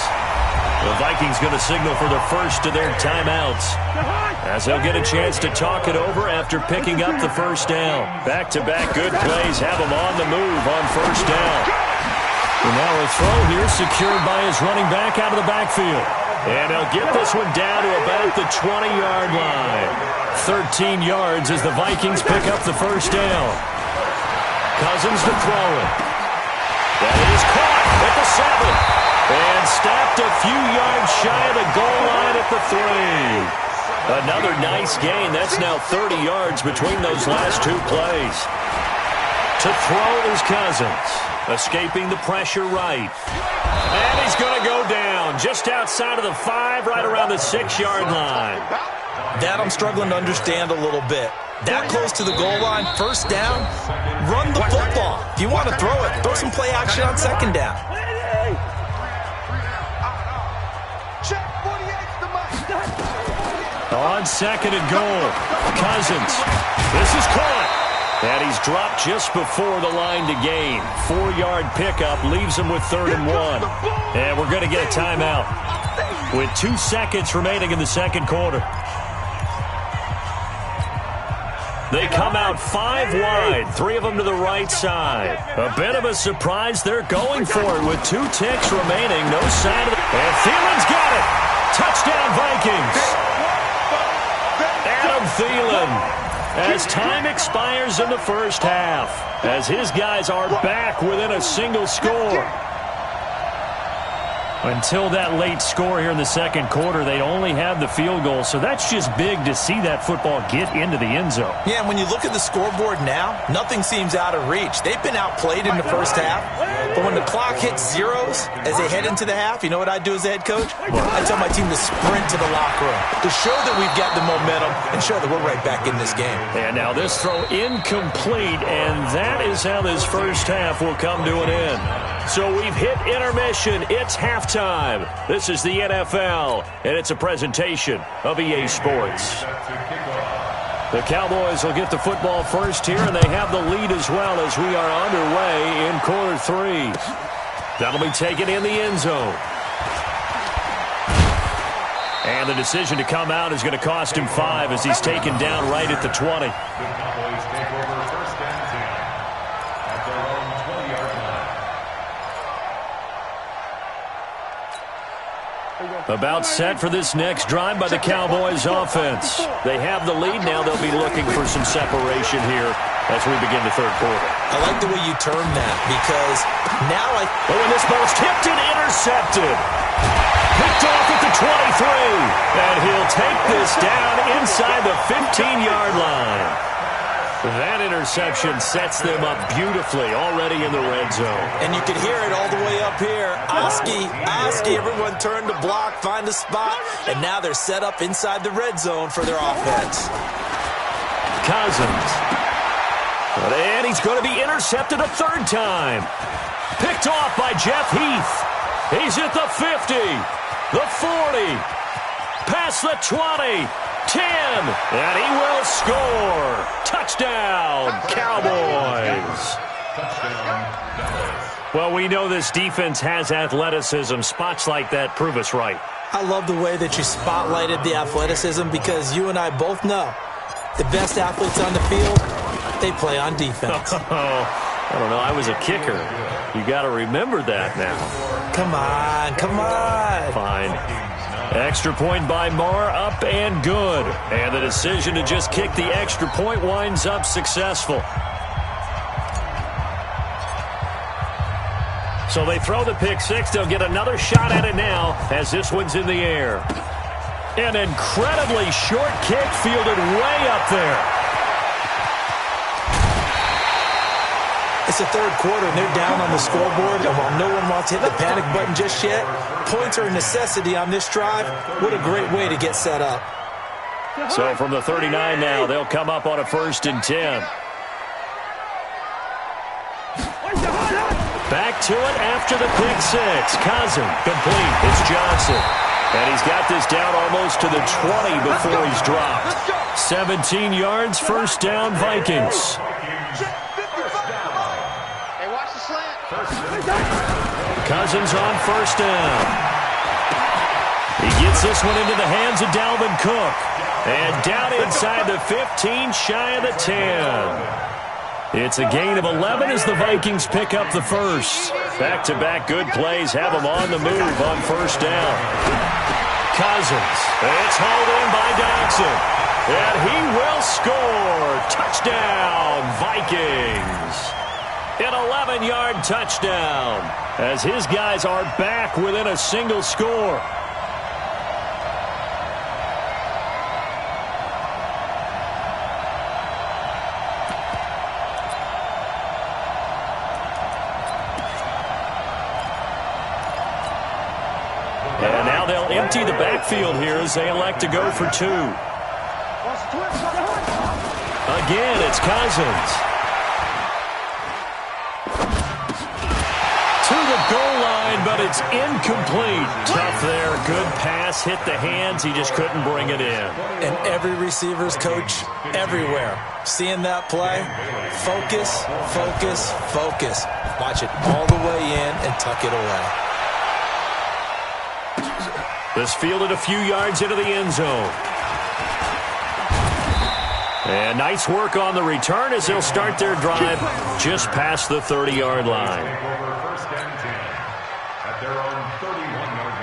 S1: The Vikings going to signal for the first of their timeouts, as they'll get a chance to talk it over after picking up the 1st down. Back-to-back good plays have him on the move on 1st down. And now a throw here secured by his running back out of the backfield. And he'll get this one down to about the 20-yard line. 13 yards as the Vikings pick up the 1st down. Cousins to throw it. That is caught at the 7. And stopped a few yards shy of the goal line at the 3. Another nice gain. That's now 30 yards between those last 2 plays. To throw is Cousins. escaping the pressure right. And he's going to go down just outside of the 5, right around the 6-yard line.
S3: That I'm struggling to understand a little bit. That close to the goal line, first down, run the football. If you want to throw it, throw some play action on second down.
S1: On second and goal, Cousins. This is caught. And he's dropped just before the line to gain. 4-yard pickup leaves him with 3rd and 1. And we're going to get a timeout with 2 seconds remaining in the second quarter. They come out 5 wide, 3 of them to the right side. A bit of a surprise. They're going for it with 2 ticks remaining. No sign of it. And Thielen's got it. Touchdown, Vikings. Adam Thielen, as time expires in the first half, as his guys are back within a single score. Until that late score here in the second quarter, they'd only have the field goal, so that's just big to see that football get into the end zone.
S3: Yeah, and when you look at the scoreboard now, nothing seems out of reach. They've been outplayed in the first half, but when the clock hits zeros as they head into the half, you know what I do as the head coach? I tell my team to sprint to the locker room to show that we've got the momentum and show that we're right back in this game.
S1: And now this throw incomplete, and that is how this first half will come to an end. So we've hit intermission. It's halftime. This is the NFL, and it's a presentation of EA Sports. The Cowboys will get the football first here, and they have the lead as well as we are underway in quarter 3. That'll be taken in the end zone. And the decision to come out is going to cost him 5 as he's taken down right at the 20.
S2: The Cowboys take over 1st and 10 at their own 20-yard line.
S1: About set for this next drive by the Cowboys offense. They have the lead now. They'll be looking for some separation here as we begin the third quarter.
S3: I like the way you term that because now
S1: and this ball's tipped and intercepted. Picked off at the 23. And he'll take this down inside the 15-yard line. That interception sets them up beautifully already in the red zone.
S3: And you can hear it all the way up here. Oski, everyone turned to block, find a spot, and now they're set up inside the red zone for their offense.
S1: Cousins. And he's going to be intercepted a 3rd time. Picked off by Jeff Heath. He's at the 50, the 40, past the 20. 10, and he will score. Touchdown, Cowboys. Well, we know this defense has athleticism. Spots like that prove us right.
S3: I love the way that you spotlighted the athleticism because you and I both know the best athletes on the field, they play on defense.
S1: I don't know. I was a kicker. You got to remember that now.
S3: Come on.
S1: Fine. Extra point by Marr, up and good. And the decision to just kick the extra point winds up successful. So they throw the pick 6. They'll get another shot at it now as this one's in the air. An incredibly short kick fielded way up there.
S3: It's the third quarter, and they're down on the scoreboard. And while no one wants to hit the panic button just yet, points are a necessity on this drive. What a great way to get set up.
S1: So from the 39 now, they'll come up on a 1st and 10. Back to it after the pick 6. Cousin, complete. It's Johnson. And he's got this down almost to the 20 before he's dropped. 17 yards, 1st down, Vikings. Cousins on 1st down. He gets this one into the hands of Dalvin Cook. And down inside the 15, shy of the 10. It's a gain of 11 as the Vikings pick up the 1st. Back-to-back good plays have them on the move on 1st down. Cousins. It's hauled in by Dodson. And he will score. Touchdown, Vikings. An 11-yard touchdown as his guys are back within a single score. And now they'll empty the backfield here as they elect to go for 2. Again, it's Cousins. To the goal line, but it's incomplete. Tough there. Good pass. Hit the hands. He just couldn't bring it in.
S3: And every receiver's coach everywhere. Seeing that play, focus, focus, focus. Watch it all the way in and tuck it away.
S1: This fielded a few yards into the end zone. And nice work on the return as they'll start their drive just past the 30-yard line.
S2: First and 10 at their own 31-yard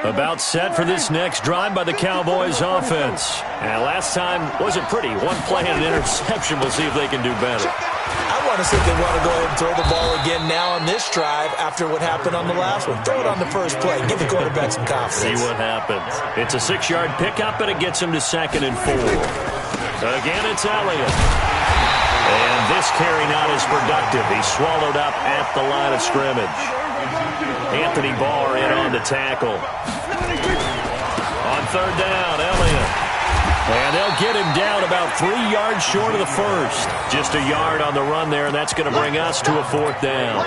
S2: line.
S1: About set for this next drive by the Cowboys offense. And last time wasn't pretty. One play and an interception. We'll see if they can do better.
S3: I want to see if they want to go ahead and throw the ball again now on this drive after what happened on the last one. Throw it on the first play. Give the quarterback some confidence.
S1: See what happens. It's a 6-yard pickup, and it gets him to 2nd and 4. Again, it's Elliott. And this carry not as productive. He's swallowed up at the line of scrimmage. Anthony Barr in on the tackle. On 3rd down, Elliott. And they'll get him down about 3 yards short of the first. Just a yard on the run there, and that's going to bring us to a 4th down.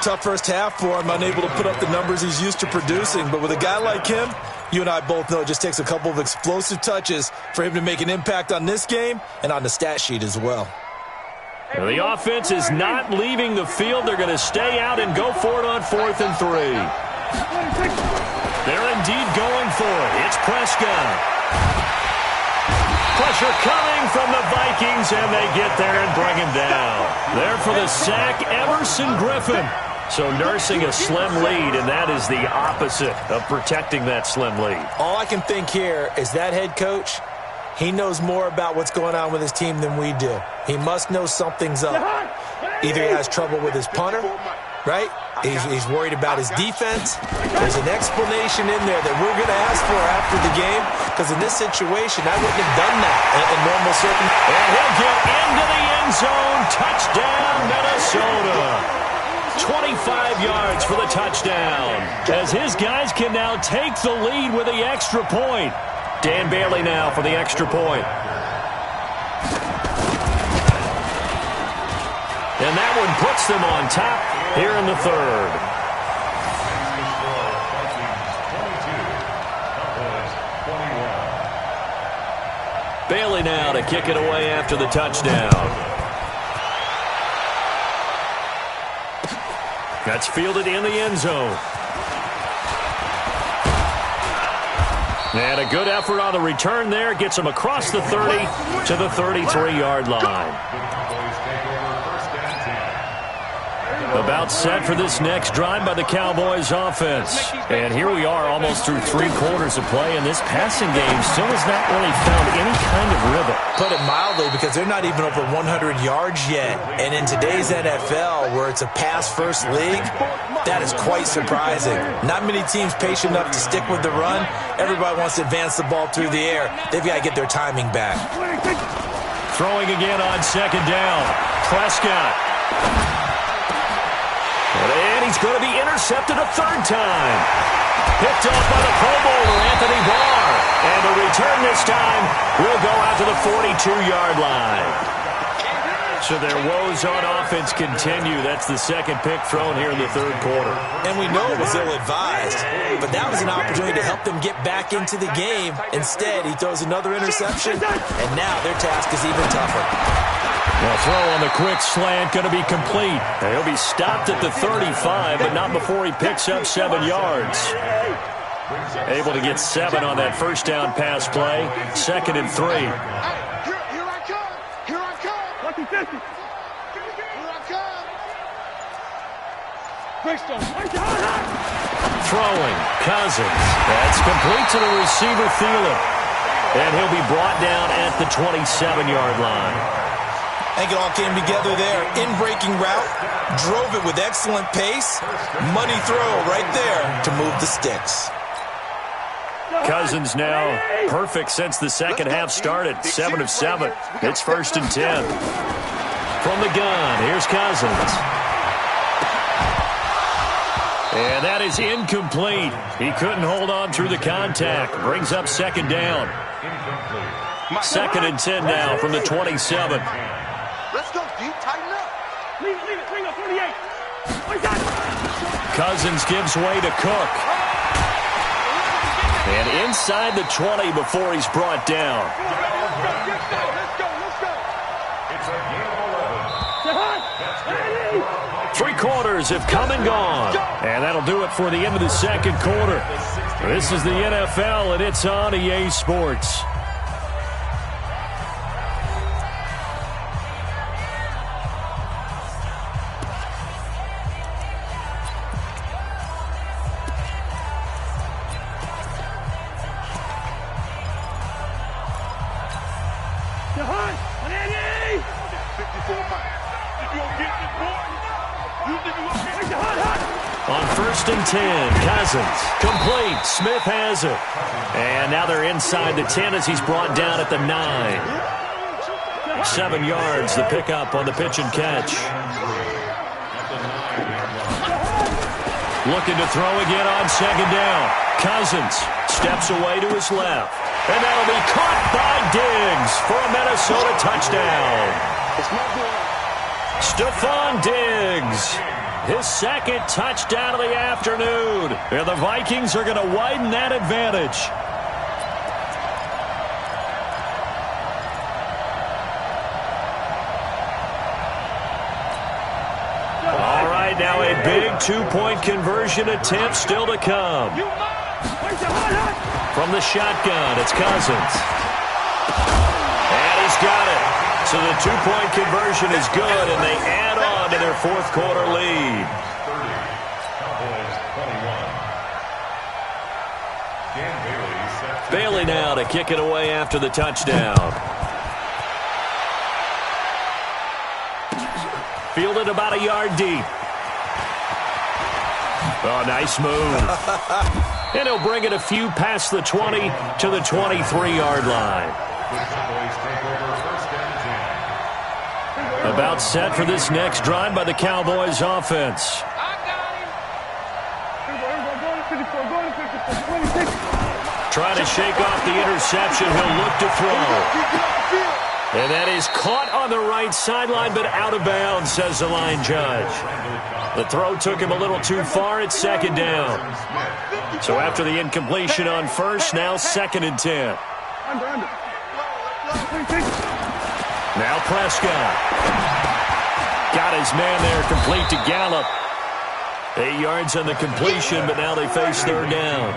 S3: Tough first half for him, unable to put up the numbers he's used to producing. But with a guy like him, you and I both know it just takes a couple of explosive touches for him to make an impact on this game and on the stat sheet as well.
S1: Well, the offense is not leaving the field. They're going to stay out and go for it on 4th and 3. They're indeed going for it. It's Prescott. Pressure coming from the Vikings, and they get there and bring him down. There for the sack, Everson Griffin. So nursing a slim lead, and that is the opposite of protecting that slim lead.
S3: All I can think here is that head coach, he knows more about what's going on with his team than we do. He must know something's up. Either he has trouble with his punter, right? He's worried about his defense. There's an explanation in there that we're going to ask for after the game, because in this situation, I wouldn't have done that in normal circumstances.
S1: And he'll get into the end zone. Touchdown, Minnesota. 25 yards for the touchdown, as his guys can now take the lead with the extra point. Dan Bailey now for the extra point. And that one puts them on top here in the 3rd. Bailey now to kick it away after the touchdown. That's fielded in the end zone. And a good effort on the return there. Gets him across the 30 to the 33-yard line. About set for this next drive by the Cowboys offense. And here we are almost through 3 quarters of play, and this passing game still has not really found any kind of rhythm.
S3: Put it mildly, because they're not even over 100 yards yet. And in today's NFL, where it's a pass-first league, that is quite surprising. Not many teams patient enough to stick with the run. Everybody wants to advance the ball through the air. They've got to get their timing back.
S1: Throwing again on 2nd down. Prescott. And he's going to be intercepted a 3rd time. Picked off by the Pro Bowler, Anthony Barr. And the return this time will go out to the 42-yard line. So their woes on offense continue. That's the 2nd pick thrown here in the 3rd quarter.
S3: And we know it was ill-advised, but that was an opportunity to help them get back into the game. Instead, he throws another interception, and now their task is even tougher.
S1: Well, throw on the quick slant, going to be complete. And he'll be stopped at the 35, but not before he picks up 7 yards. Able to get 7 on that first down pass play. 2nd and 3.
S4: Here I come. Here I come. Lucky 50. Here I come.
S1: Throwing, Cousins. That's complete to the receiver, Thielen. And he'll be brought down at the 27-yard line.
S3: I think it all came together there. In-breaking route, drove it with excellent pace. Money throw right there to move the sticks.
S1: Cousins now perfect since the second half started. 7 of 7. It's 1st and 10. From the gun, here's Cousins. And that is incomplete. He couldn't hold on through the contact. Brings up second down. Second and 10 now from the 27.
S4: Let's go, D. Tighten up. Leave it. Bring up 48.
S1: Cousins gives way to Cook. And inside the 20 before he's brought down.
S4: Let's go.
S2: It's a game of 11.
S1: 3 quarters have come and gone. And that'll do it for the end of the second quarter. This is the NFL, and it's on EA Sports. On first and 10, Cousins, complete, Smith has it. And now they're inside the 10 as he's brought down at the 9. 7 yards, the pickup on the pitch and catch. Looking to throw again on second down. Cousins steps away to his left. And that'll be caught by Diggs for a Minnesota touchdown. Stephon Diggs. His second touchdown of the afternoon. And the Vikings are going to widen that advantage. All right, now a big 2-point conversion attempt still to come. From the shotgun, it's Cousins. And he's got it. So the 2-point conversion is good, and they add on to their fourth quarter lead.
S2: 30, Cowboys 21. Dan Bailey set.
S1: Bailey now to kick it away after the touchdown. Fielded about a yard deep. Oh, nice move. And he'll bring it a few past the 20 to the 23-yard line.
S2: The Cowboys take over first and 10.
S1: About set for this next drive by the Cowboys offense. Trying to shake off the interception. He'll look to throw. And that is caught on the right sideline, but out of bounds, says the line judge. The throw took him a little too far. It's second down. So after the incompletion on first, now second and 10. Now Prescott. Got his man there, complete to Gallup. 8 yards on the completion, but now they face third down.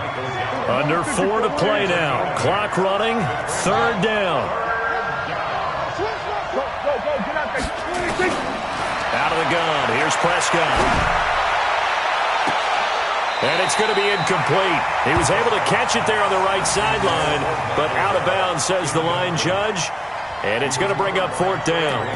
S1: Under 4 to play now. Clock running, third down. Out of the gun, here's Prescott. And it's going to be incomplete. He was able to catch it there on the right sideline, but out of bounds, says the line judge. And it's going to bring up fourth down.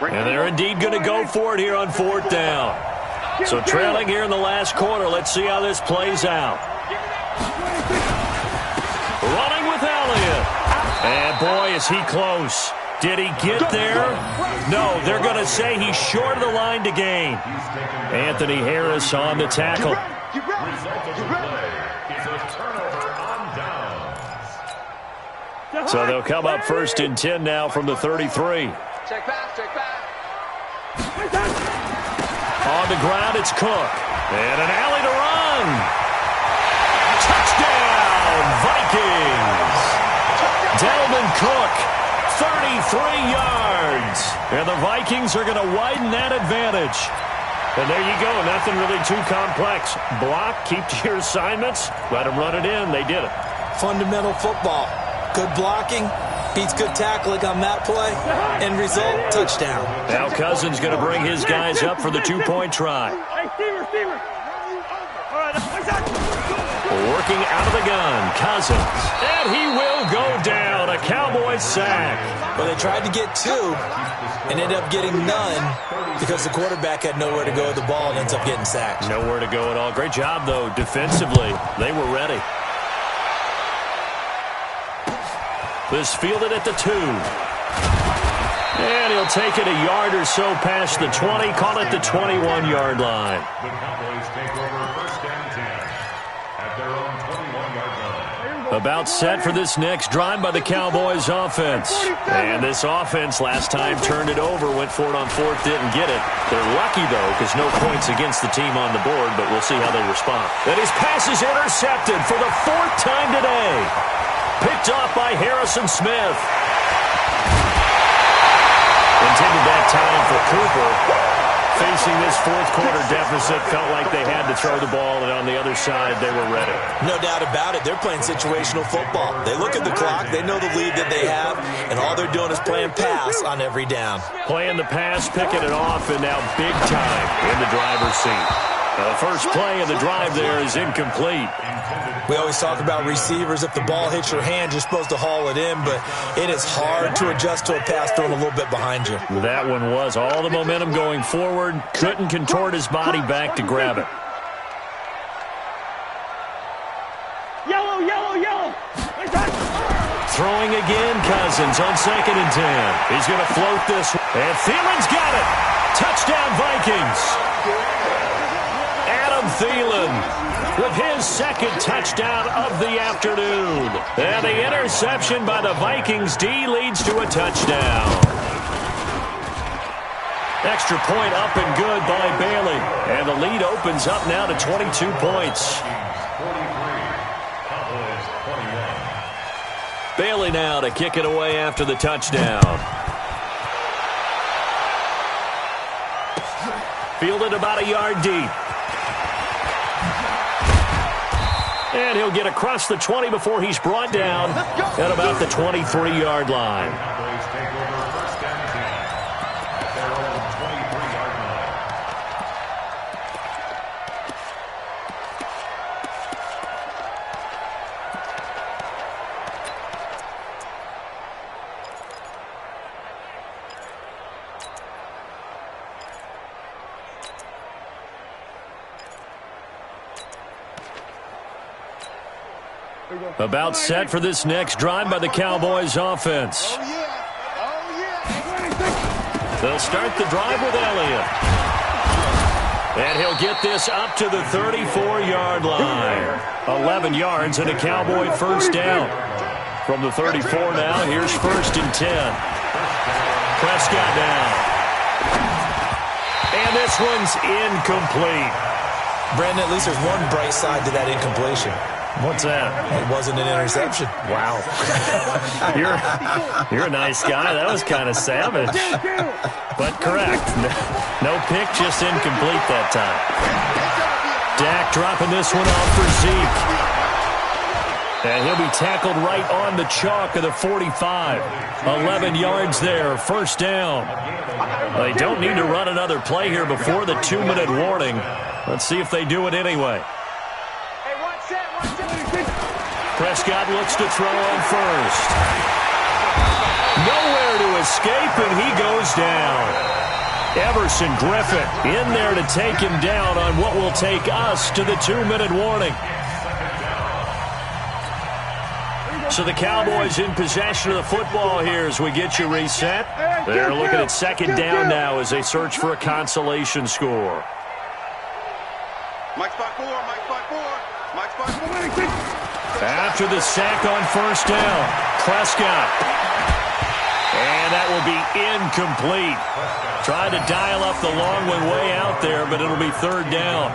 S1: And they're indeed going to go for it here on fourth down. So trailing here in the last quarter. Let's see how this plays out. Running with Elliott. And boy, is he close. Did he get there? No, they're going to say he's short of the line to gain. Anthony Harris on the tackle.
S2: Result of the play is a turnover on downs.
S1: So they'll come up first and 10 now from the 33.
S4: Check back.
S1: On the ground, it's Cook. And an alley to run. Touchdown, Vikings. Dalvin Cook, 33 yards. And the Vikings are going to widen that advantage. And there you go, nothing really too complex. Block, keep to your assignments, let them run it in. They did it.
S3: Fundamental football. Good blocking. Beats good tackling on that play. End result, touchdown.
S1: Now Cousins going to bring his guys up for the 2-point try.
S4: Hey, Steamer.
S1: Working out of the gun, Cousins. Cousins. And he will go down. A Cowboys sack.
S3: Well, they tried to get 2 and ended up getting none because the quarterback had nowhere to go with the ball and ends up getting sacked.
S1: Nowhere to go at all. Great job, though, defensively. They were ready. This fielded at the 2. And he'll take it a yard or so past the 20, call it the 21-yard line.
S2: The Cowboys take over first and 10 at their own 21-yard line.
S1: About set for this next drive by the Cowboys offense. And this offense last time turned it over, went for it on 4th, didn't get it. They're lucky, though, because no points against the team on the board, but we'll see how they respond. And his pass is intercepted for the 4th time today. Picked off by Harrison Smith. Intended that time for Cooper. Facing this 4th quarter deficit, felt like they had to throw the ball, and on the other side, they were ready.
S3: No doubt about it. They're playing situational football. They look at the clock, they know the lead that they have, and all they're doing is playing pass on every down.
S1: Playing the pass, picking it off, and now big time in the driver's seat. The first play of the drive there is incomplete.
S3: We always talk about receivers. If the ball hits your hand, you're supposed to haul it in, but it is hard to adjust to a pass thrown a little bit behind you.
S1: That one was all the momentum going forward. Couldn't contort his body back to grab it.
S4: Yellow, yellow, yellow.
S1: Throwing again, Cousins on 2nd and 10. He's going to float this. And Thielen's got it. Touchdown, Vikings. Adam Thielen with his 2nd touchdown of the afternoon. And the interception by the Vikings D leads to a touchdown. Extra point up and good by Bailey. And the lead opens up now to 22 points.
S2: 43, Cowboys 21.
S1: Bailey now to kick it away after the touchdown. Fielded about a yard deep. And he'll get across the 20 before he's brought down at about the 23-yard line.
S2: Cowboys take over first and 10 at their own 23-yard
S1: About set for this next drive by the Cowboys offense. They'll start the drive with Elliott. And he'll get this up to the 34-yard line. 11 yards and a Cowboy first down. From the 34 now, here's 1st and 10. Prescott now. And this one's incomplete.
S3: Brandon, at least there's one bright side to that incompletion.
S1: What's that?
S3: It wasn't an interception.
S1: Wow. You're a nice guy. That was kind of savage. But correct. No pick, just incomplete that time. Dak dropping this one off for Zeke. And he'll be tackled right on the chalk of the 45. 11 yards there, first down. They don't need to run another play here before the 2-minute warning. Let's see if they do it anyway. Prescott looks to throw on first. Nowhere to escape, and he goes down. Everson Griffin in there to take him down on what will take us to the 2-minute warning. So the Cowboys in possession of the football here as we get you reset. They're looking at 2nd down now as they search for a consolation score.
S4: Mike spot 4, Mike spot 4, Mike spot 4.
S1: After the sack on first down, Prescott. And that will be incomplete. Tried to dial up the long one way out there, but it'll be 3rd down.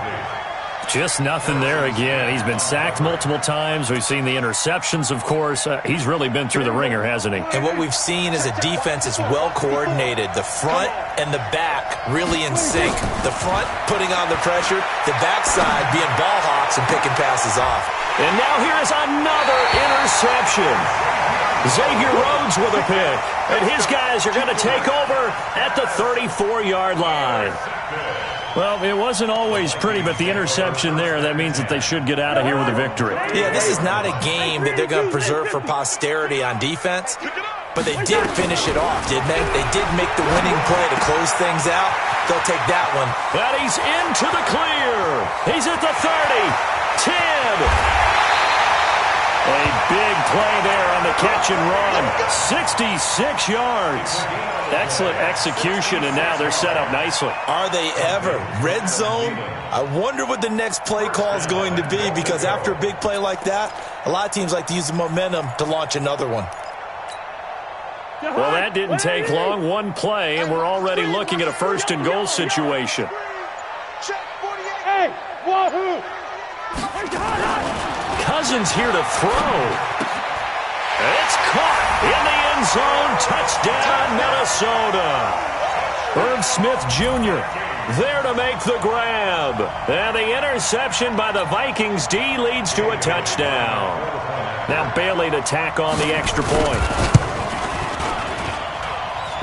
S1: Just nothing there again. He's been sacked multiple times. We've seen the interceptions, of course. He's really been through the ringer, hasn't he?
S3: And what we've seen is a defense that's well coordinated. The front and the back really in sync. The front putting on the pressure, the backside being ball hawks and picking passes off.
S1: And now here is another interception. Xavier Rhodes with a pick. And his guys are going to take over at the 34-yard line. Well, it wasn't always pretty, but the interception there, that means that they should get out of here with a victory.
S3: Yeah, this is not a game that they're going to preserve for posterity on defense, but they did finish it off, didn't they? They did make the winning play to close things out. They'll take that one.
S1: And he's into the clear. He's at the 30, 10. A big play there on the catch and run. 66 yards. Excellent execution, and now they're set up nicely.
S3: Are they ever? Red zone? I wonder what the next play call is going to be, because after a big play like that, a lot of teams like to use the momentum to launch another one.
S1: Well, that didn't take long. One play, and we're already looking at a first and goal situation.
S4: Hey, wahoo!
S1: Cousins here to throw. It's caught in the end zone. Touchdown, Minnesota. Irv Smith Jr. there to make the grab. And the interception by the Vikings D leads to a touchdown. Now Bailey to tack on the extra point.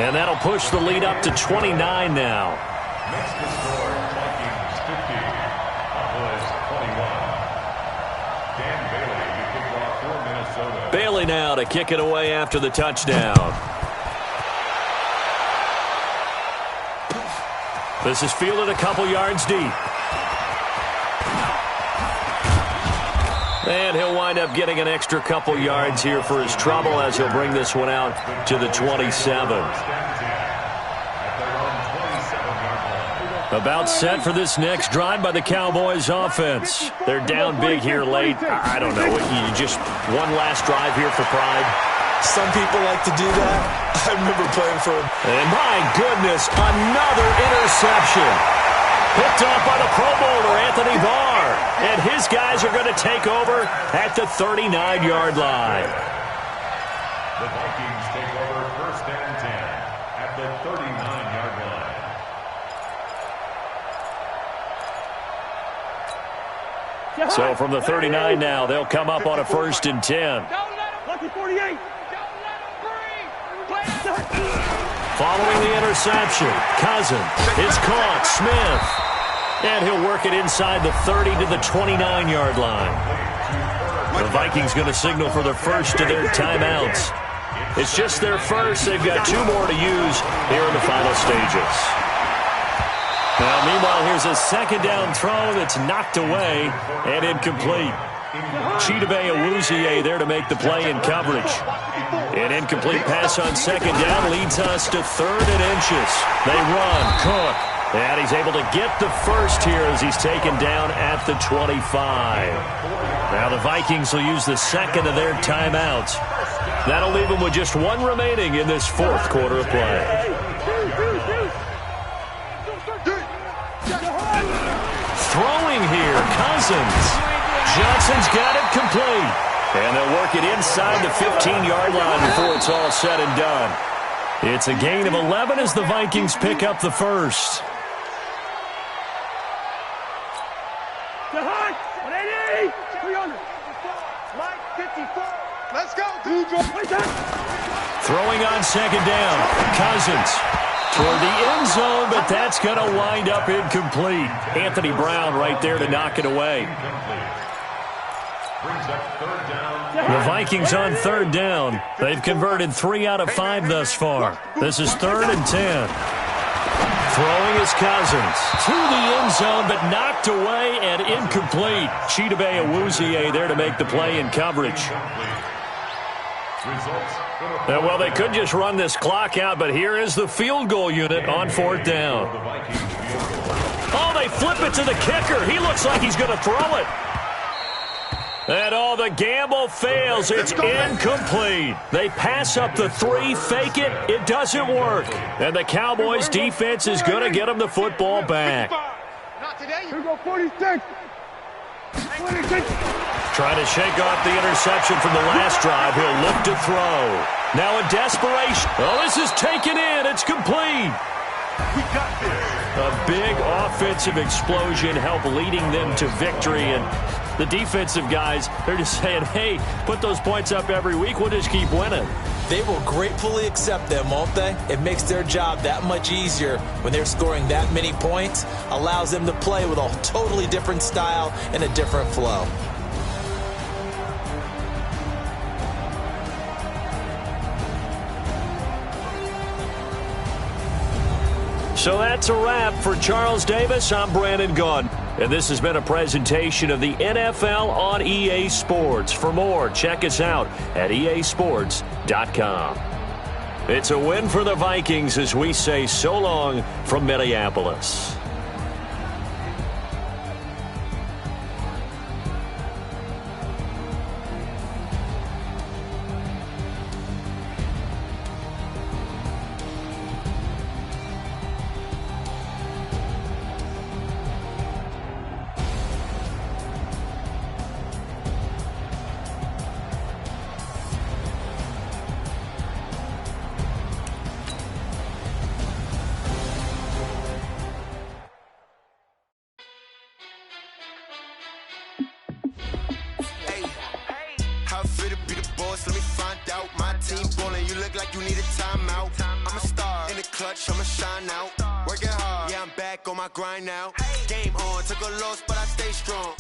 S1: And that'll push the lead up to 29 now.
S2: Next to score, Vikings 50, Cowboys 21. Dan Bailey to kick off for Minnesota.
S1: Bailey now to kick it away after the touchdown. This is fielded a couple yards deep. And he'll wind up getting an extra couple yards here for his trouble as he'll bring this one out to the 27. About set for this next drive by the Cowboys offense. They're down big here late. I don't know. You just one last drive here for pride.
S3: Some people like to do that. I remember playing for them.
S1: And my goodness, another interception. Picked off by the Pro Bowler, Anthony Barr. And his guys are going to take over at the 39-yard line.
S2: The Vikings take over first and 10 at the 39-yard line.
S1: So from the 39 now, they'll come up on a first and 10.
S4: Lucky 48.
S1: Following the interception, Cousins is caught. Smith. And he'll work it inside the 30 to the 29-yard line. The Vikings going to signal for the first of their timeouts. It's just their first. They've got two more to use here in the final stages. Now, meanwhile, here's a second down throw that's knocked away and incomplete. Chidobe Awuzie there to make the play in coverage. An incomplete pass on second down leads us to 3rd and inches. They run. Cook. And he's able to get the first here as he's taken down at the 25. Now the Vikings will use the second of their timeouts. That'll leave them with just one remaining in this fourth quarter of play. Throwing here, Cousins. Johnson's got it complete. And they'll work it inside the 15-yard line before it's all said and done. It's a gain of 11 as the Vikings pick up the first.
S4: Let's go.
S1: Throwing on second down. Cousins toward the end zone, but that's going to wind up incomplete. Anthony Brown right there to knock it away. The Vikings on 3rd down. They've converted 3 out of 5 thus far. This is 3rd and 10. Throwing is Cousins to the end zone, but knocked away and incomplete. Chidobe Awuzie there to make the play in coverage. Well, they could just run this clock out, but here is the field goal unit on 4th down. Oh, they flip it to the kicker. He looks like he's going to throw it. And the gamble fails. It's incomplete. They pass up the 3, fake it. It doesn't work. And the Cowboys defense is going to get them the football back.
S4: Not today. Here we go, 46. 26.
S1: Trying to shake off the interception from the last drive. He'll look to throw. Now in desperation. Oh, this is taken in. It's complete.
S2: We got this.
S1: A big offensive explosion helped leading them to victory. And The defensive guys, they're just saying, hey, put those points up every week. We'll just keep winning.
S3: They will gratefully accept them, won't they? It makes their job that much easier when they're scoring that many points. Allows them to play with a totally different style and a different flow.
S1: So that's a wrap for Charles Davis. I'm Brandon Gunn. And this has been a presentation of the NFL on EA Sports. For more, check us out at easports.com. It's a win for the Vikings as we say so long from Minneapolis.
S6: Let me find out. My team ballin', you look like you need a timeout. I'm a star in the clutch, I'ma shine out. Working hard, yeah, I'm back on my grind now. Game on, took a loss, but I stay strong.